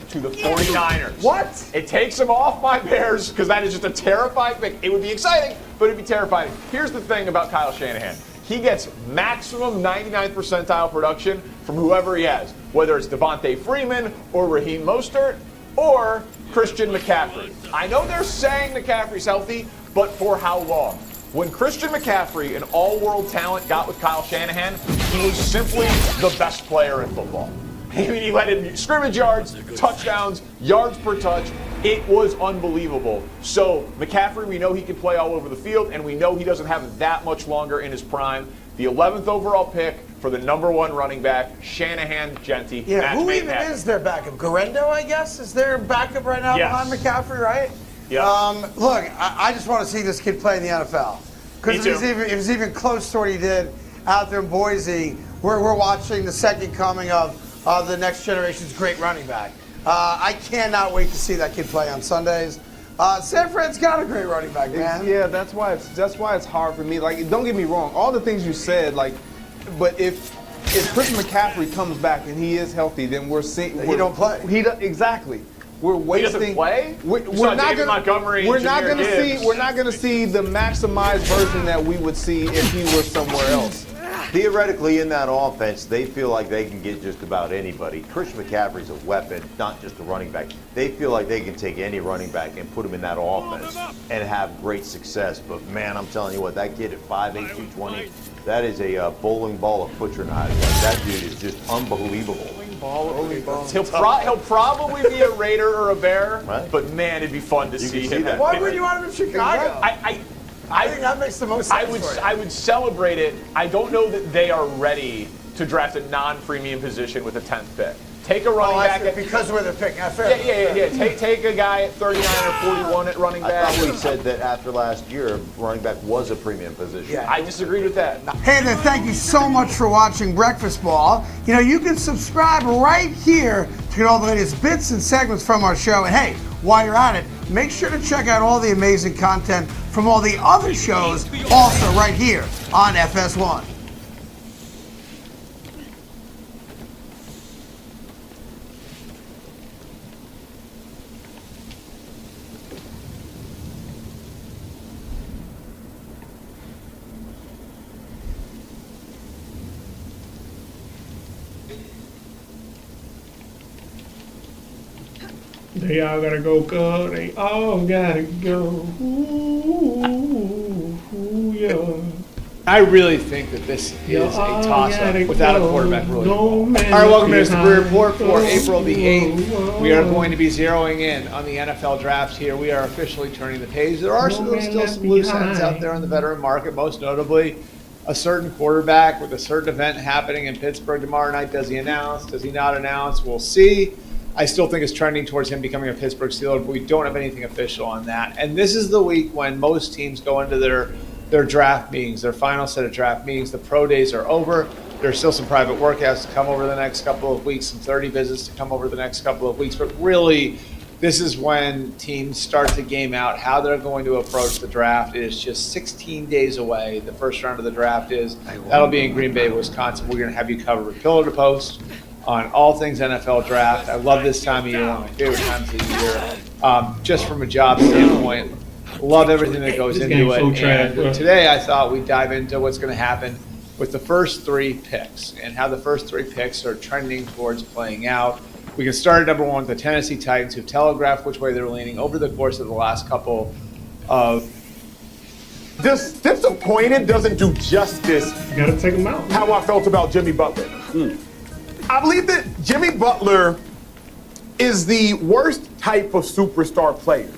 to the 49ers. What? It takes him off my Bears because that is just a terrifying pick. It would be exciting, but it'd be terrifying. Here's the thing about Kyle Shanahan. He gets maximum 99th percentile production from whoever he has, whether it's Devontae Freeman or Raheem Mostert or Christian McCaffrey. I know they're saying McCaffrey's healthy, but for how long? When Christian McCaffrey, an all-world talent, got with Kyle Shanahan, he was simply the best player in football. I mean, he led in scrimmage yards, touchdowns, yards per touch. It was unbelievable. So McCaffrey, we know he can play all over the field, and we know he doesn't have that much longer in his prime. The 11th overall pick for the #1 running back, Shanahan Jeanty. Yeah, Match who made even happen. is their backup? Garendo, I guess, is their backup right now Yes. behind McCaffrey, right? Yeah. Look, I just want to see this kid play in the NFL. Because if he's even close to what he did out there in Boise, we're watching the second coming of the next generation's great running back. I cannot wait to see that kid play on Sundays. San Fran's got a great running back, man. Yeah, that's why it's hard for me. Like, don't get me wrong, all the things you said, like, but if Christian McCaffrey comes back and he is healthy, then we're seeing he don't play. Exactly. We're wasting. He doesn't play? We're not David Montgomery, We're not Jahmyr going to see. Gibbs. We're not going to see the maximized version that we would see if he was somewhere else. Theoretically, in that offense, they feel like they can get just about anybody. Christian McCaffrey's a weapon, not just a running back. They feel like they can take any running back and put him in that offense and have great success. But, man, I'm telling you what, that kid at 5'8", 220, that is a bowling ball of butcher knives. That dude is just unbelievable. He'll probably be a Raider or a Bear, Right. but man, it'd be fun to see him. that. Why would you want him in Chicago? I think that makes the most sense for you. I would celebrate it. I don't know that they are ready to draft a non-premium position with a 10th pick. Take a running back because where they're picking. Yeah. Take a guy at 39 or 41 at running back. I thought we said that after last year, running back was a premium position. Yeah. I disagreed with that. Hey there, thank you so much for watching Breakfast Ball. You know, you can subscribe right here to get all the latest bits and segments from our show. And hey, while you're at it, make sure to check out all the amazing content from all the other shows also right here on FS1. They all gotta go, girl. They all gotta go. Ooh, yeah. I really think that this is a toss-up without a quarterback really. All right, man welcome to the Career Report for behind April the the 8th. We are going to be zeroing in on the NFL draft here. We are officially turning the page. There are still some loose ends out there in the veteran market, most notably a certain quarterback with a certain event happening in Pittsburgh tomorrow night. Does he announce? Does he not announce? We'll see. I still think it's trending towards him becoming a Pittsburgh Steeler, but we don't have anything official on that. And this is the week when most teams go into their draft meetings, their final set of draft meetings. The pro days are over. There's still some private workouts to come over the next couple of weeks, some 30 visits to come over the next couple of weeks. But really, this is when teams start to game out how they're going to approach the draft. It is just 16 days away. The first round of the draft is. That'll be in Green Bay, Wisconsin. We're going to have you covered pillar to post on all things NFL draft. I love this time of year, one of my favorite times of the year. Just from a job standpoint, love everything that goes into it. And today I thought we'd dive into what's going to happen with the first 3 picks and how the first 3 picks are trending towards playing out. We can start at #1 with the Tennessee Titans, who telegraphed which way they're leaning over the course of the last couple of. Disappointed doesn't do justice. You gotta take him out. How I felt about Jimmy Butler. I believe that Jimmy Butler is the worst type of superstar player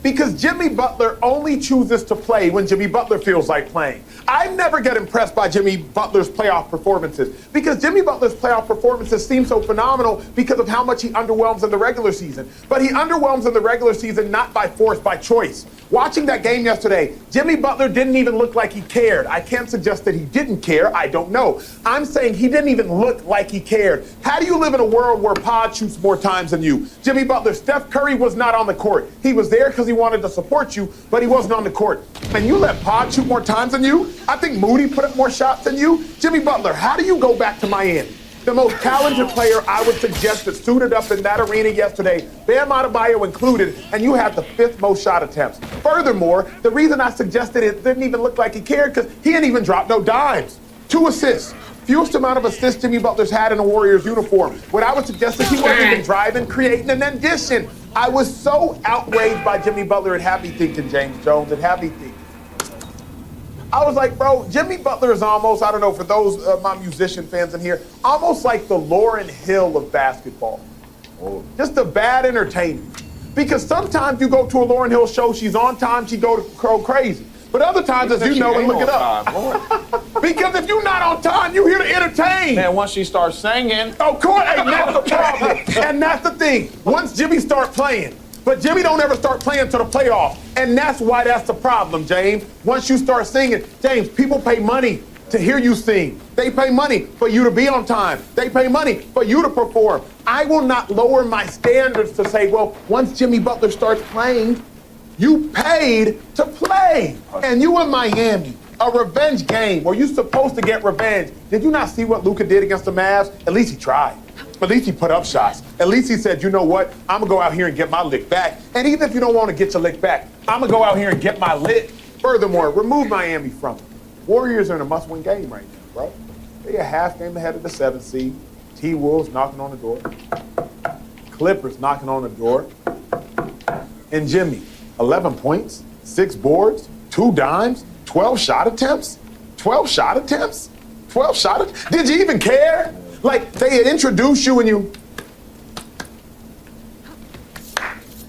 because Jimmy Butler only chooses to play when Jimmy Butler feels like playing. I never get impressed by Jimmy Butler's playoff performances because Jimmy Butler's playoff performances seem so phenomenal because of how much he underwhelms in the regular season. But he underwhelms in the regular season not by force, by choice. Watching that game yesterday, Jimmy Butler didn't even look like he cared. I can't suggest that he didn't care. I don't know. I'm saying he didn't even look like he cared. How do you live in a world where Pod shoots more times than you? Jimmy Butler, Steph Curry was not on the court. He was there because he wanted to support you, but he wasn't on the court. And you let Pod shoot more times than you? I think Moody put up more shots than you. Jimmy Butler, how do you go back to Miami? The most talented player I would suggest that suited up in that arena yesterday, Bam Adebayo included, and you had the 5th most shot attempts. Furthermore, the reason I suggested it didn't even look like he cared because he didn't even drop no dimes. 2 assists. Fewest amount of assists Jimmy Butler's had in a Warriors uniform. What I would suggest is he wasn't even driving, creating, and then dishing. I was so outraged by Jimmy Butler and happy thinking James Jones and happy thinking. I was like, bro, Jimmy Butler is almost, I don't know, for those of my musician fans in here, almost like the Lauryn Hill of basketball. Just a bad entertainer. Because sometimes you go to a Lauryn Hill show, she's on time, she go crazy. But other times, as you know, and look it up. Because if you're not on time, you're here to entertain. Man, once she starts singing. Of course, hey, that's the problem. And that's the thing. Once Jimmy start playing, but Jimmy don't ever start playing to the playoffs. And that's why that's the problem, James. Once you start singing, James, people pay money to hear you sing. They pay money for you to be on time. They pay money for you to perform. I will not lower my standards to say, well, once Jimmy Butler starts playing, you paid to play. And you in Miami, a revenge game where you're supposed to get revenge. Did you not see what Luka did against the Mavs? At least he tried. At least he put up shots. At least he said, you know what? I'm going to go out here and get my lick back. And even if you don't want to get your lick back, I'm going to go out here and get my lick. Furthermore, remove Miami from it. Warriors are in a must-win game right now, bro. They're a half game ahead of the 7th seed. T-Wolves knocking on the door. Clippers knocking on the door. And Jimmy, 11 points, 6 boards, 2 dimes, 12 shot attempts? 12 shot attempts? 12 shot attempts? Did you even care? Like, they introduce you and you...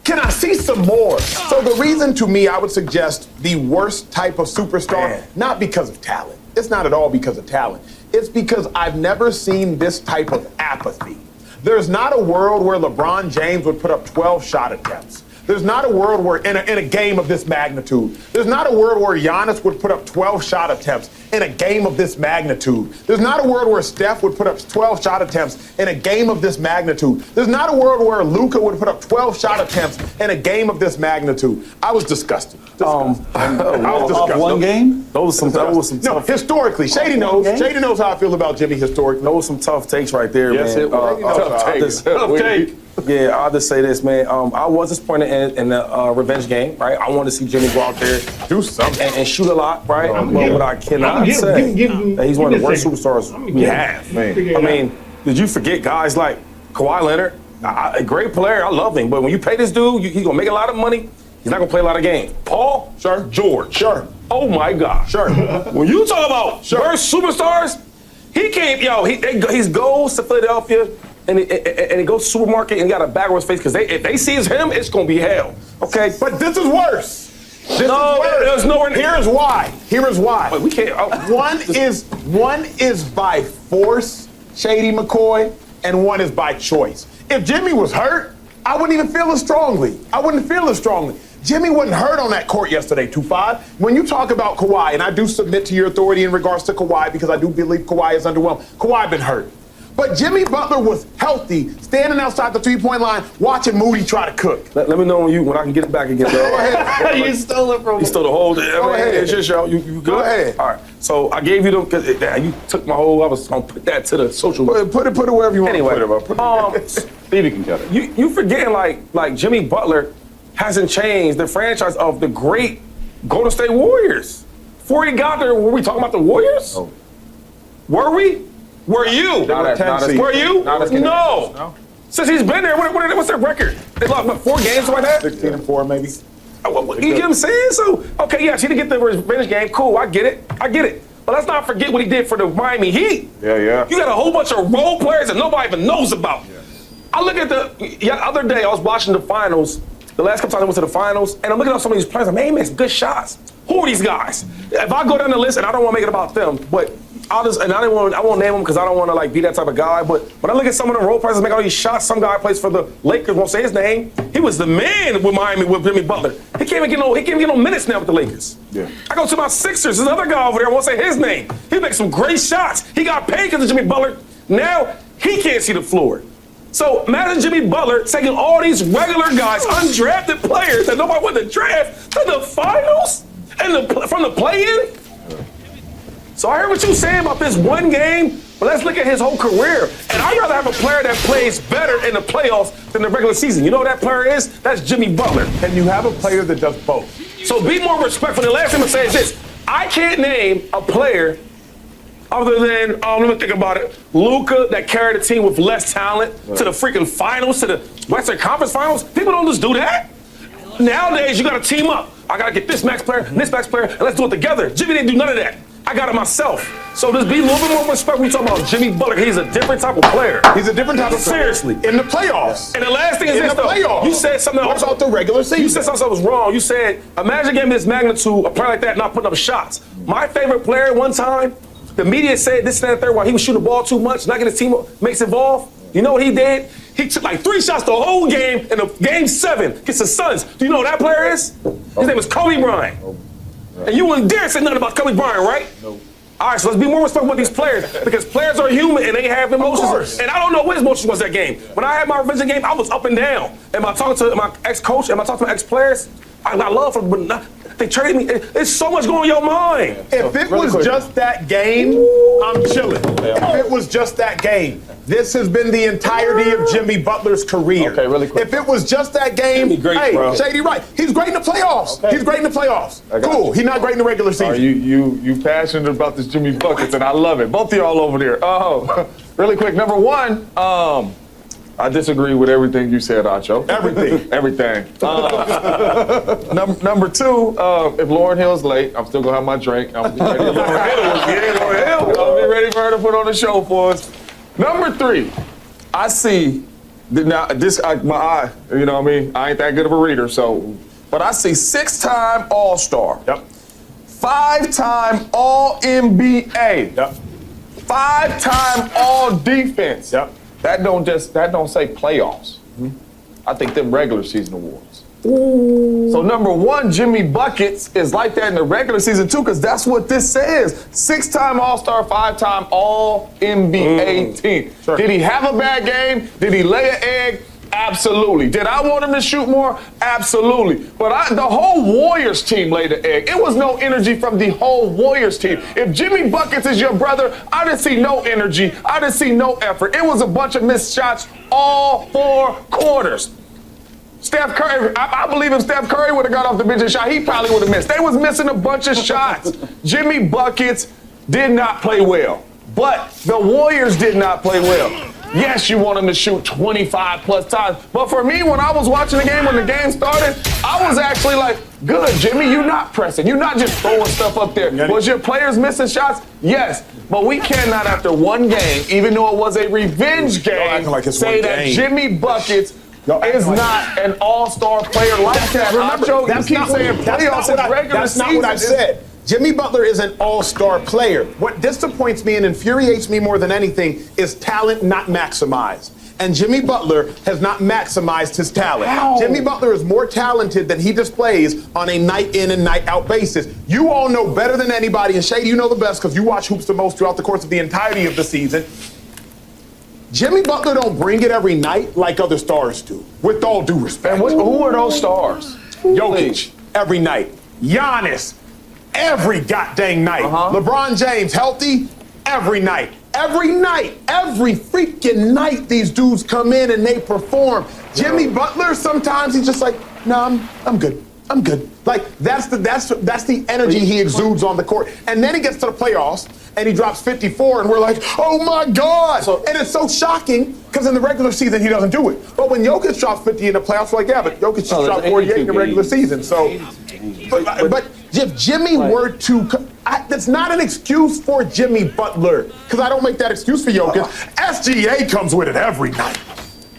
Can I see some more? So the reason to me, I would suggest the worst type of superstar, not because of talent. It's not at all because of talent. It's because I've never seen this type of apathy. There's not a world where LeBron James would put up 12 shot attempts. There's not a world where, in a game of this magnitude, there's not a world where Giannis would put up 12 shot attempts in a game of this magnitude. There's not a world where Steph would put up 12 shot attempts in a game of this magnitude. There's not a world where Luka would put up 12 shot attempts in a game of this magnitude. I was disgusted. I was disgusted. One game? Those was some No, tough. historically. Shady knows. Shady knows how I feel about Jimmy historically. Those some tough takes right there, Yes, man. it was. Tough take. Yeah, I'll just say this, man. I was disappointed in the revenge game, right? I wanted to see Jimmy go out there, do something, and shoot a lot, right? But what I cannot say that he's one of the worst superstars we have. I mean, did you forget guys like Kawhi Leonard? A great player, I love him, but when you pay this dude, he's gonna make a lot of money. He's not gonna play a lot of games. Paul, George, oh my God, When you talk about worst superstars, he came, he goes to Philadelphia. And he goes to the supermarket and he got a bag over his face because if they see it's him, it's gonna be hell. Okay, but this is worse. There's nowhere. Here's why. Wait, we can't. One is by force, Shady McCoy, and one is by choice. If Jimmy was hurt, I wouldn't even feel as strongly. Jimmy wasn't hurt on that court yesterday, 2-5. When you talk about Kawhi, and I do submit to your authority in regards to Kawhi because I do believe Kawhi is underwhelmed. Kawhi been hurt. But Jimmy Butler was healthy, standing outside the 3-point line, watching Moody try to cook. Let me know when I can get it back again. Go ahead. You stole it from me. You stole the whole. Go ahead. It's your show. You good? Go ahead. All right. So I gave you them because you took my whole. I was gonna put that to the social. Put it wherever you want. Anyway, to put it. Stevie can get it. You forgetting like Jimmy Butler hasn't changed the franchise of the great Golden State Warriors. Before he got there, were we talking about the Warriors? Oh. Were we? Were you? Were you? No. Since he's been there, what's their record? They lost, what, 4 games, something like that? 16-4, maybe. You get what I'm saying? So, okay, yes, he didn't get the revenge game. Cool, I get it. But let's not forget what he did for the Miami Heat. Yeah. You got a whole bunch of role players that nobody even knows about. Yeah. I look at the other day, I was watching the finals, the last couple times I went to the finals, and I'm looking at some of these players, like, man, he makes some good shots. Who are these guys? If I go down the list, and I don't want to make it about them, but I won't name him because I don't want to like be that type of guy. But when I look at some of the role players make all these shots, some guy plays for the Lakers, won't say his name. He was the man with Miami with Jimmy Butler. He can't even get no minutes now with the Lakers. Yeah. I go to my Sixers. There's another guy over there. I won't say his name. He makes some great shots. He got paid because of Jimmy Butler. Now he can't see the floor. So imagine Jimmy Butler taking all these regular guys, undrafted players that nobody wanted to draft, to the finals and from the play-in. So I heard what you saying about this one game, but let's look at his whole career. And I'd rather have a player that plays better in the playoffs than the regular season. You know who that player is? That's Jimmy Butler. And you have a player that does both. So be more respectful. The last thing I'm gonna say is this. I can't name a player other than, let me think about it, Luka that carried a team with less talent to the freaking finals, to the Western Conference Finals. People don't just do that. Nowadays, you gotta team up. I gotta get this max player and this max player, and let's do it together. Jimmy didn't do none of that. I got it myself. So just be a little bit more respectful when you talk about Jimmy Butler. He's a different type of player. He's a different type of player. Seriously. In the playoffs. And the last thing is in this, the though. playoffs. You said something What about the regular season? You said something that was wrong. You said, imagine getting this magnitude, a player like that not putting up shots. My favorite player one time, the media said this, that, and third, while he was shooting the ball too much, not getting his team makes involved. You know what he did? He took like 3 shots the whole game in the game 7 against the Suns. Do you know who that player is? His name is Kobe Bryant. And you wouldn't dare say nothing about Kobe Bryant, right? No. All right, so let's be more respectful with these players because players are human and they have emotions. And I don't know what his emotions was that game. When I had my revenge game, I was up and down. Am I talking to my ex-coach? Am I talking to my ex-players? I got love for them, but they traded me. There's so much going on in your mind. If it was just that game, I'm chilling. If it was just that game, this has been the entirety of Jimmy Butler's career. Okay, really quick. If it was just that game, great, hey, bro. Shady right. He's great in the playoffs. Okay. He's great in the playoffs. I got Cool. you. He's not great in the regular season. Are you passionate about this Jimmy Buckets, and I love it. Both of y'all over there. Oh, really quick. Number one, I disagree with everything you said, Acho. Everything. Everything. Number two, if Lauryn Hill's late, I'm still gonna have my drink. I'm be ready. I'll be ready for her to put on the show for us. Number three, I see now this my eye. You know what I mean? I ain't that good of a reader, so but I see 6-time All-Star. Yep. 5-time All-NBA. Yep. 5-time All-Defense. Yep. That don't say playoffs. I think them regular season awards. So number one, Jimmy Buckets is like that in the regular season too, because that's what this says. 6-time All-Star, 5-time All-NBA team. Sure. Did he have a bad game? Did he lay an egg? Absolutely. Did I want him to shoot more? Absolutely. But the whole Warriors team laid an egg. It was no energy from the whole Warriors team. If Jimmy Buckets is your brother, I didn't see no energy. I didn't see no effort. It was a bunch of missed shots all 4 quarters. Steph Curry, I believe if Steph Curry would have got off the bench and shot, he probably would have missed. They was missing a bunch of shots. Jimmy Buckets did not play well. But the Warriors did not play well. Yes, you want him to shoot 25 plus times. But for me, when I was watching the game, when the game started, I was actually like, good, Jimmy, you're not pressing. You're not just throwing stuff up there. Was your players missing shots? Yes. But we cannot, after one game, even though it was a revenge game, say that Jimmy Buckets is not an all-star player like that. Remember, that's not what I said. Jimmy Butler is an all-star player. What disappoints me and infuriates me more than anything is talent not maximized. And Jimmy Butler has not maximized his talent. How? Jimmy Butler is more talented than he displays on a night in and night out basis. You all know better than anybody, and Shady, you know the best because you watch hoops the most throughout the course of the entirety of the season. Jimmy Butler don't bring it every night like other stars do, with all due respect. And who are those stars? Jokic, every night. Giannis, every goddamn night. LeBron James, healthy, every night. Every night, every freaking night, these dudes come in and they perform. Jimmy Butler, sometimes he's just like, no, I'm good. I'm good. Like that's the energy he exudes on the court. And then he gets to the playoffs and he drops 54 and we're like, oh my God. And it's so shocking because in the regular season he doesn't do it. But when Jokic drops 50 in the playoffs, we're like, yeah, but Jokic just dropped 48 in the regular season. So, but if Jimmy were to, that's not an excuse for Jimmy Butler because I don't make that excuse for Jokic. SGA comes with it every night.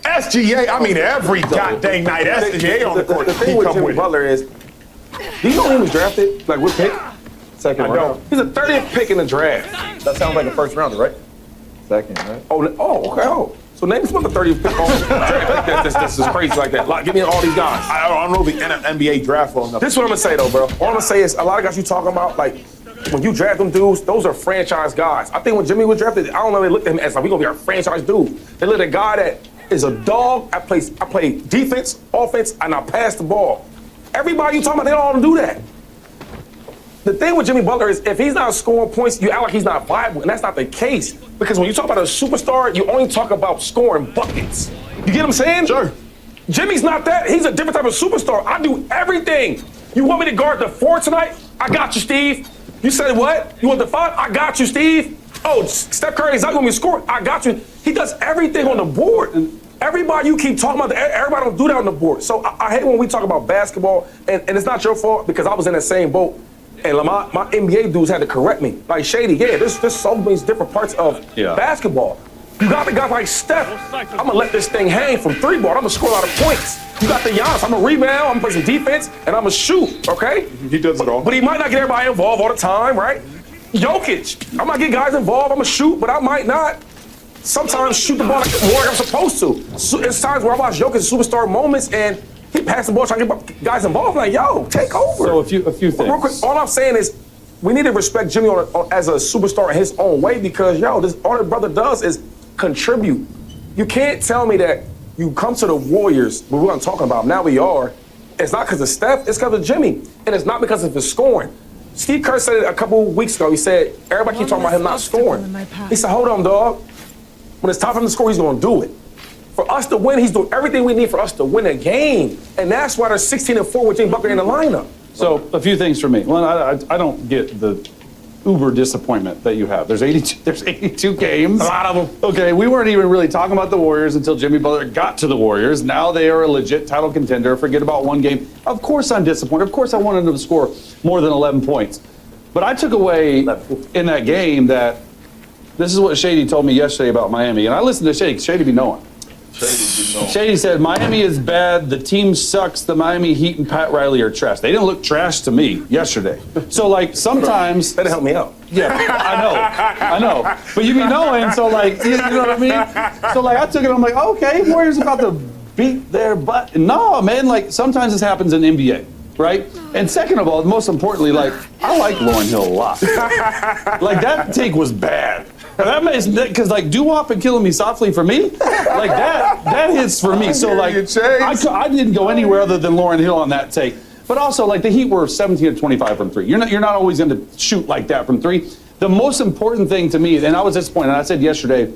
SGA, I mean every goddamn night. SGA on the court. The thing with Jimmy Butler is, do you know he was drafted? Like what pick? Second I round. He's a 30th pick in the draft. That sounds like a first rounder, right? Second, right? Okay. Oh. So name some other 30th pick. This is crazy like that. Like, give me all these guys. I don't know the NBA draft well enough. This is what I'm gonna say though, bro. All I'm gonna say is a lot of guys you talking about, like when you draft them dudes, those are franchise guys. I think when Jimmy was drafted, I don't know, they looked at him as like, we gonna be our franchise dude. They look at a guy that is a dog. I play defense, offense, and I pass the ball. Everybody you talking about, they don't all do that. The thing with Jimmy Butler is if he's not scoring points, you act like he's not viable, and that's not the case. Because when you talk about a superstar, you only talk about scoring buckets. You get what I'm saying? Sure. Jimmy's not that. He's a different type of superstar. I do everything. You want me to guard the 4 tonight? I got you, Steve. You said what? You want the 5? I got you, Steve. Oh, Steph Curry is not going to be scoring. I got you. He does everything on the board. Everybody you keep talking about, everybody don't do that on the board. So I hate when we talk about basketball, and it's not your fault because I was in that same boat. And my NBA dudes had to correct me. Like, Shady, there's so many different parts of basketball. You got the guys like Steph. I'm going to let this thing hang from 3-ball. I'm going to score a lot of points. You got the Giannis. I'm going to rebound. I'm going to play some defense, and I'm going to shoot, okay? He does it all. But he might not get everybody involved all the time, right? Jokic. I might get guys involved. I'm going to shoot, but I might not sometimes shoot the ball more than I'm supposed to. So, it's times where I watch Jokic's superstar moments, and he passed the ball trying to get guys involved. I'm like, yo, take over. So a few things. Real quick, all I'm saying is we need to respect Jimmy as a superstar in his own way because, all that brother does is contribute. You can't tell me that you come to the Warriors, but we're not talking about now we are. It's not because of Steph, it's because of Jimmy. And it's not because of his scoring. Steve Kerr said it a couple weeks ago. He said, everybody keeps talking about him not scoring. He said, hold on, dog. When it's time for him to score, he's going to do it. For us to win, he's doing everything we need for us to win a game. And that's why they're 16-4 with Jimmy Butler in the lineup. So a few things for me. One, I don't get the uber disappointment that you have. There's 82 games. A lot of them. Okay, we weren't even really talking about the Warriors until Jimmy Butler got to the Warriors. Now they are a legit title contender. Forget about one game. Of course I'm disappointed. Of course I wanted them to score more than 11 points. But I took away in that game that this is what Shady told me yesterday about Miami. And I listened to Shady. Shady be knowing. Shady said, Miami is bad, the team sucks, the Miami Heat and Pat Riley are trash. They didn't look trash to me yesterday. So, like, sometimes... That'll help me out. Yeah, I know. But you be knowing, so, like, you know what I mean? So, like, I took it, I'm like, okay, Warriors about to beat their butt. No, man, like, sometimes this happens in NBA, right? And second of all, most importantly, like, I like Lauryn Hill a lot. Like, that take was bad. That makes, because like doo-wop and Killing Me Softly for me, like that hits for me. So like I didn't go anywhere other than Lauryn Hill on that take. But also like the Heat were 17-25 from 3. You're not always going to shoot like that from 3. The most important thing to me, and I was disappointed. I said yesterday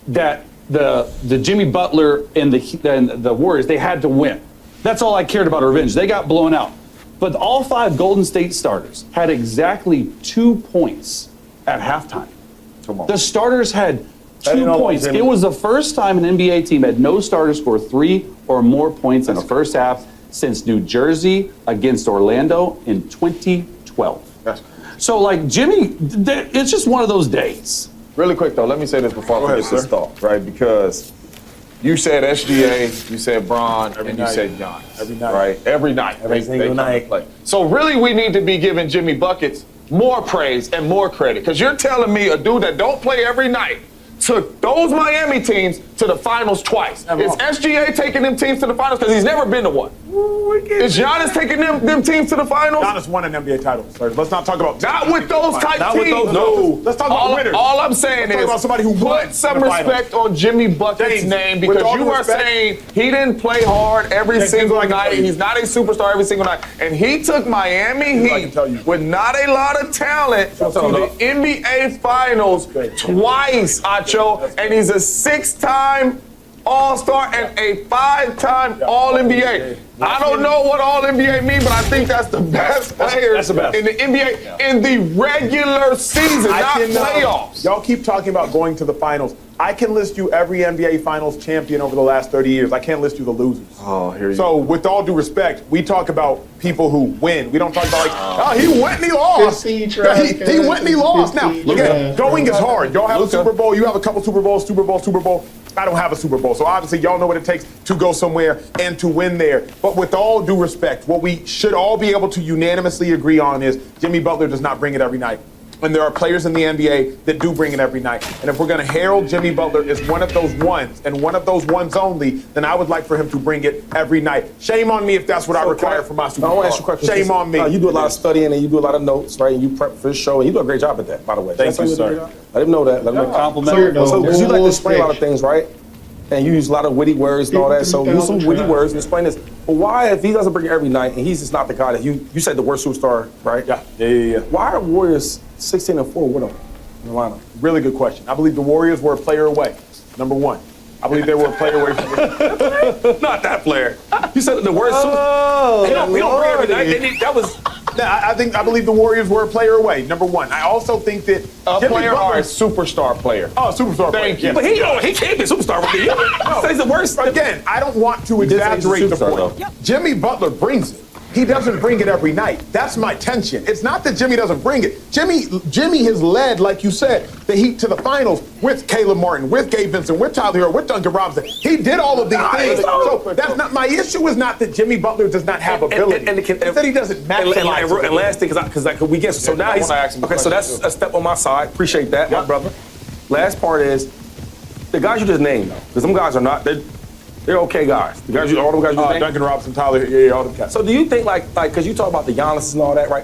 that the Jimmy Butler and the Warriors, they had to win. That's all I cared about. Revenge. They got blown out. But all 5 Golden State starters had exactly 2 points at halftime. The starters had 2 points. It was the first time an NBA team had no starter score 3 or more points in the first half since New Jersey against Orlando in 2012. So, like, Jimmy, it's just one of those days. Really quick, though, let me say this before I forget this thought, right? Because you said SGA, you said Bron, and you said Giannis. Every night. Right? Every night. Every single night. Play. So, really, we need to be giving Jimmy buckets more praise and more credit. Because you're telling me a dude that don't play every night took those Miami teams to the finals twice. Is SGA taking them teams to the finals? Because he's never been to one. Is Giannis taking them teams to the finals? Giannis won an NBA title. Let's not talk about... Not with those type not teams. With those, no. Let's talk about winners. All I'm saying is about somebody who put some respect on Jimmy Bucket's name because you are saying he didn't play hard every single night. He's not a superstar every single night. And he took Miami Heat with not a lot of talent to the NBA Finals twice, Acho. And he's a 6-time All-Star and a 5-time All-NBA. I don't know what All-NBA means, but I think that's the best players in the NBA in the regular season, not playoffs. Y'all keep talking about going to the finals. I can list you every NBA Finals champion over the last 30 years. I can't list you the losers. Oh, here you go. So, with all due respect, we talk about people who win. We don't talk about he went and he lost. He went and he lost. Now, again, going is hard. Y'all have a Super Bowl. You have a couple Super Bowls. I don't have a Super Bowl. So obviously y'all know what it takes to go somewhere and to win there. But with all due respect, what we should all be able to unanimously agree on is Jimmy Butler does not bring it every night. And there are players in the NBA that do bring it every night. And if we're going to herald Jimmy Butler as one of those ones, and one of those ones only, then I would like for him to bring it every night. Shame on me if that's what I require from my Super I Bowl. want to ask you a question. Shame on me. You do a lot of studying and you do a lot of notes, right? And you prep for the show, and you do a great job at that, by the way. Thank you, sir. I didn't know that. Let me compliment. So, because you like to explain a lot of things, right? And you use a lot of witty words and all that. So use some witty words and explain this. But why, if he doesn't bring it every night, and he's just not the guy that you said the worst superstar, right? Yeah. Why are Warriors 16-4 with him in the lineup? Really good question. I believe the Warriors were a player away. Number one. I believe they were a player away from Not that player. You said the worst superstar. He don't bring it every night. That was. I believe the Warriors were a player away. Number one. I also think that A Jimmy player or Butler- a superstar player? Oh, superstar player. Thank you. But he can't be a superstar with you. He says the worst. Again, I don't want to did say he's a exaggerate the superstar, point. though. Jimmy Butler brings it. He doesn't bring it every night. That's my tension. It's not that Jimmy doesn't bring it. Jimmy has led, like you said, the Heat to the finals with Caleb Martin, with Gabe Vincent, with Tyler Hero, with Duncan Robinson. He did all of these things. So that's not my issue. Is not that Jimmy Butler does not have ability. It's that he doesn't maximize. And last thing, because we get so now he's okay. So that's a step on my side. Appreciate that, my brother. Last part is the guys you just named, though, because them guys are not. They're okay guys. The guys, all them guys you just named. Duncan Robinson, Tyler, yeah, all them guys. So do you think like because you talk about the Giannis and all that, right?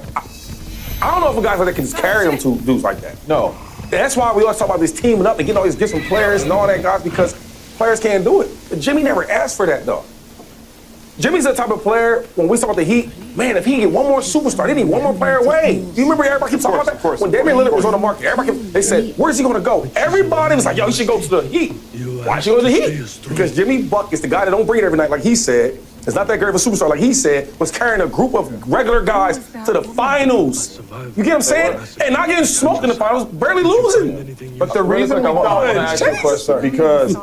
I don't know if a guy like that can just carry them to dudes like that. No. That's why we always talk about this teaming up and getting all these different players and all that, guys, because players can't do it. But Jimmy never asked for that, though. Jimmy's the type of player, when we talk about the Heat, man, if he can get one more superstar, they need one more player away. Do you remember everybody keeps talking about that? When Damian Lillard was on the market, they said, where's he going to go? Everybody was like, yo, he should go to the Heat. Why should he go to the Heat? Because Jimmy Buck is the guy that don't bring it every night, like he said. It's not that great of a superstar, like he said, was carrying a group of regular guys to the finals. You get what I'm saying? And not getting smoked in the finals, barely losing. But the reason I want to ask you a question, because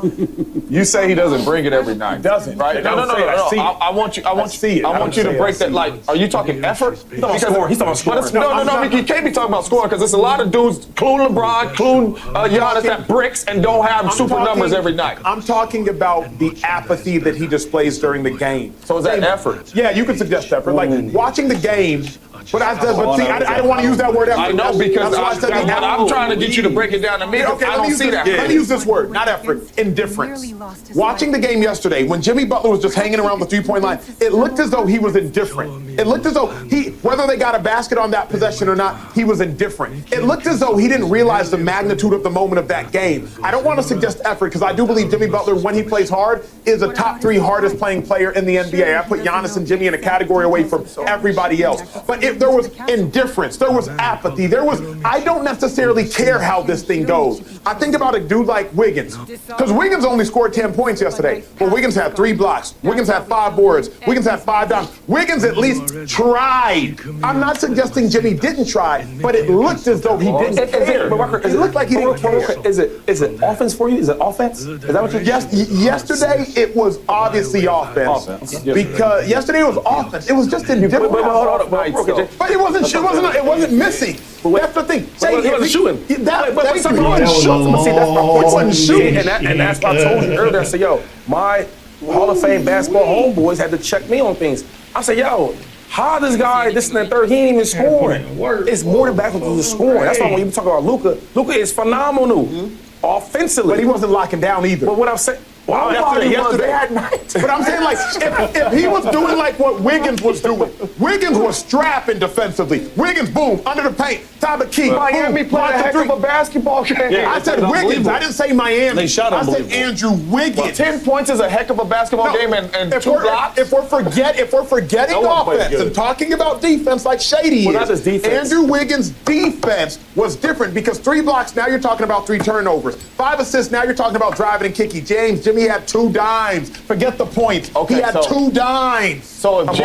you say he doesn't bring it every night. Doesn't. Right? No. I want you to break that. Like, are you talking effort? He's talking about scoring. No. You can't be talking about scoring because there's a lot of dudes, including LeBron, including Giannis, that bricks and don't have super numbers every night. I'm talking about the apathy that he displays during the game. So is that effort? Yeah, you could suggest effort. Like watching the game. But I don't want to use that word effort. I know because I'm trying to get you to break it down to me. Okay, I don't see that. Let me use this word, not effort, indifference. Watching the game yesterday, when Jimmy Butler was just hanging around the three-point line, it looked as though he was indifferent. It looked as though whether they got a basket on that possession or not, he was indifferent. It looked as though he didn't realize the magnitude of the moment of that game. I don't want to suggest effort because I do believe Jimmy Butler, when he plays hard, is a top 3 hardest playing player in the NBA. I put Giannis and Jimmy in a category away from everybody else. But if there was indifference, there was apathy, I don't necessarily care how this thing goes. I think about a dude like Wiggins, because Wiggins only scored 10 points yesterday, but Wiggins had 3 blocks, Wiggins had 5 boards, Wiggins had 5 downs. Wiggins at least tried. I'm not suggesting Jimmy didn't try, but it looked as though he didn't care. It looked like he didn't care. Is it offense for you? Is it offense? Is that what you're Yesterday it was obviously offense. Because yesterday it was offense. It was just indifferent. But it wasn't missing. That's the thing. He wasn't shooting. He wasn't shooting. And that's why I told you earlier. I said, yo, my Hall of Fame basketball homeboys had to check me on things. I said, yo, how this guy, this and that third, he ain't even scoring. It's more than basketball than scoring. That's why when you talk about Luka is phenomenal offensively. But he wasn't locking down either. But what I'm saying, yesterday at night. But I'm saying, like, if he was doing like what Wiggins was doing, Wiggins was strapping defensively. Wiggins, boom, under the paint, top of key. Miami played a heck of a basketball game. Yeah, I said Wiggins. I didn't say Miami. They shot I said Andrew Wiggins. Well, 10 points is a heck of a basketball game and 2 blocks. If we're forgetting offense and talking about defense like Shady is, Andrew Wiggins' defense was different because 3 blocks, now you're talking about 3 turnovers. 5 assists, now you're talking about driving and kicking. Jimmy had 2 dimes. Forget the points. Okay, he had 2 dimes. So if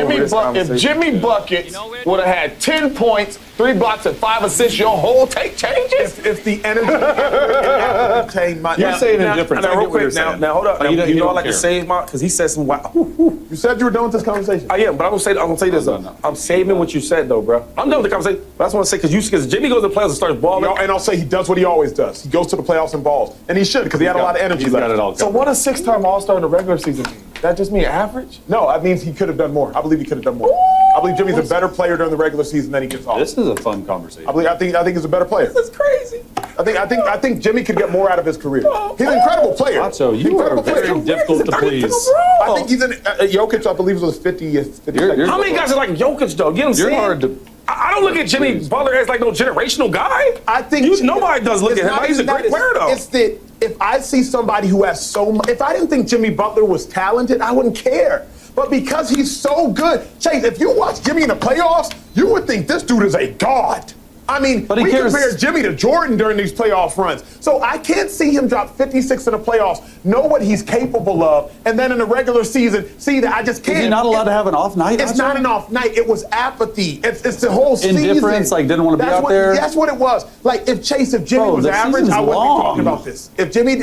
Jimmy Buckets would have had 10 points 3 blocks and 5 assists, your whole take changes? If the energy entertain my... You're saying indifference. Now, I real get what you're quick, now, saying. now, hold up. But Now, you you know I don't like to care. save my, because he said some wow. You said you were done with this conversation. I am, but I'm gonna say this though. I'm saving what you said though, bro. I'm done with the conversation. But I just want to say because Jimmy goes to the playoffs and starts balling. And I'll say he does what he always does. He goes to the playoffs and balls. And he should, because he had a lot of energy left. So what does 6-time All-Star in the regular season mean? That just mean average? No, that means he could have done more. I believe he could have done more. I believe Jimmy's a better player during the regular season than he gets off. This is a fun conversation. I think he's a better player. That's crazy. I think Jimmy could get more out of his career. He's an incredible player. Macho, you are very difficult to please. I think he's in Jokic, I believe, was 50th. How many guys are like Jokic though? Get him You're saying? hard to. I don't look at Jimmy Butler as like no generational guy. I think nobody does look at him. He's a great player though. It's that if I see somebody who has so much, if I didn't think Jimmy Butler was talented, I wouldn't care. But because he's so good, Chase, if you watch Jimmy in the playoffs, you would think this dude is a god. I mean, we compare Jimmy to Jordan during these playoff runs. So I can't see him drop 56 in the playoffs, know what he's capable of, and then in the regular season, see that I just can't. Is he not allowed to have an off night? It's not an off night. It was apathy. It's the whole season. Indifference, like didn't want to be out there? That's what it was. Like if Jimmy was average, I wouldn't be talking about this. If Jimmy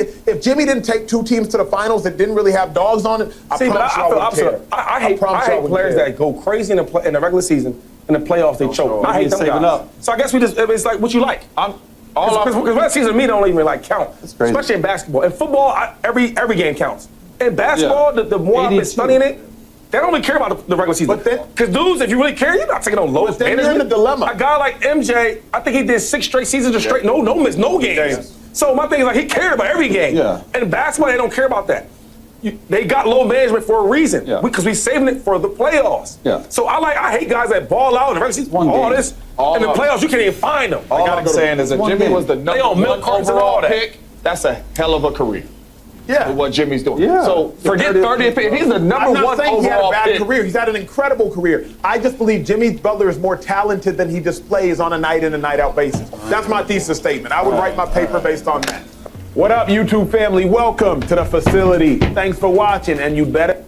didn't take 2 teams to the finals that didn't really have dogs on it, I promise you I wouldn't care. I hate players that go crazy in the regular season. In the playoffs, they choke. I hate them guys. Up. So I guess it's like what you like. Because regular season, me don't even like count. Especially in basketball. In football, every game counts. In basketball, the more I've been studying it, they don't really care about the regular season. Because dudes, if you really care, you're not taking on low. But then you're in a dilemma. A guy like MJ, I think he did 6 straight seasons of straight, no games. So my thing is like he cared about every game. Yeah. And in basketball, they don't care about that. They got low management for a reason because we saving it for the playoffs. Yeah. So I hate guys that ball out in the regular season, all this, and the playoffs you can't even find them. All I'm saying is that Jimmy was the number 1 overall pick. That's a hell of a career. Yeah. With what Jimmy's doing. Yeah. So Forget 30th pick. If he's the number I'm not 1 saying he had a overall bad pick. career. He's had an incredible career. I just believe Jimmy Butler is more talented than he displays on a night in and night out basis. That's my thesis statement. I would write my paper based on that. What up, YouTube family? Welcome to the facility. Thanks for watching, and you better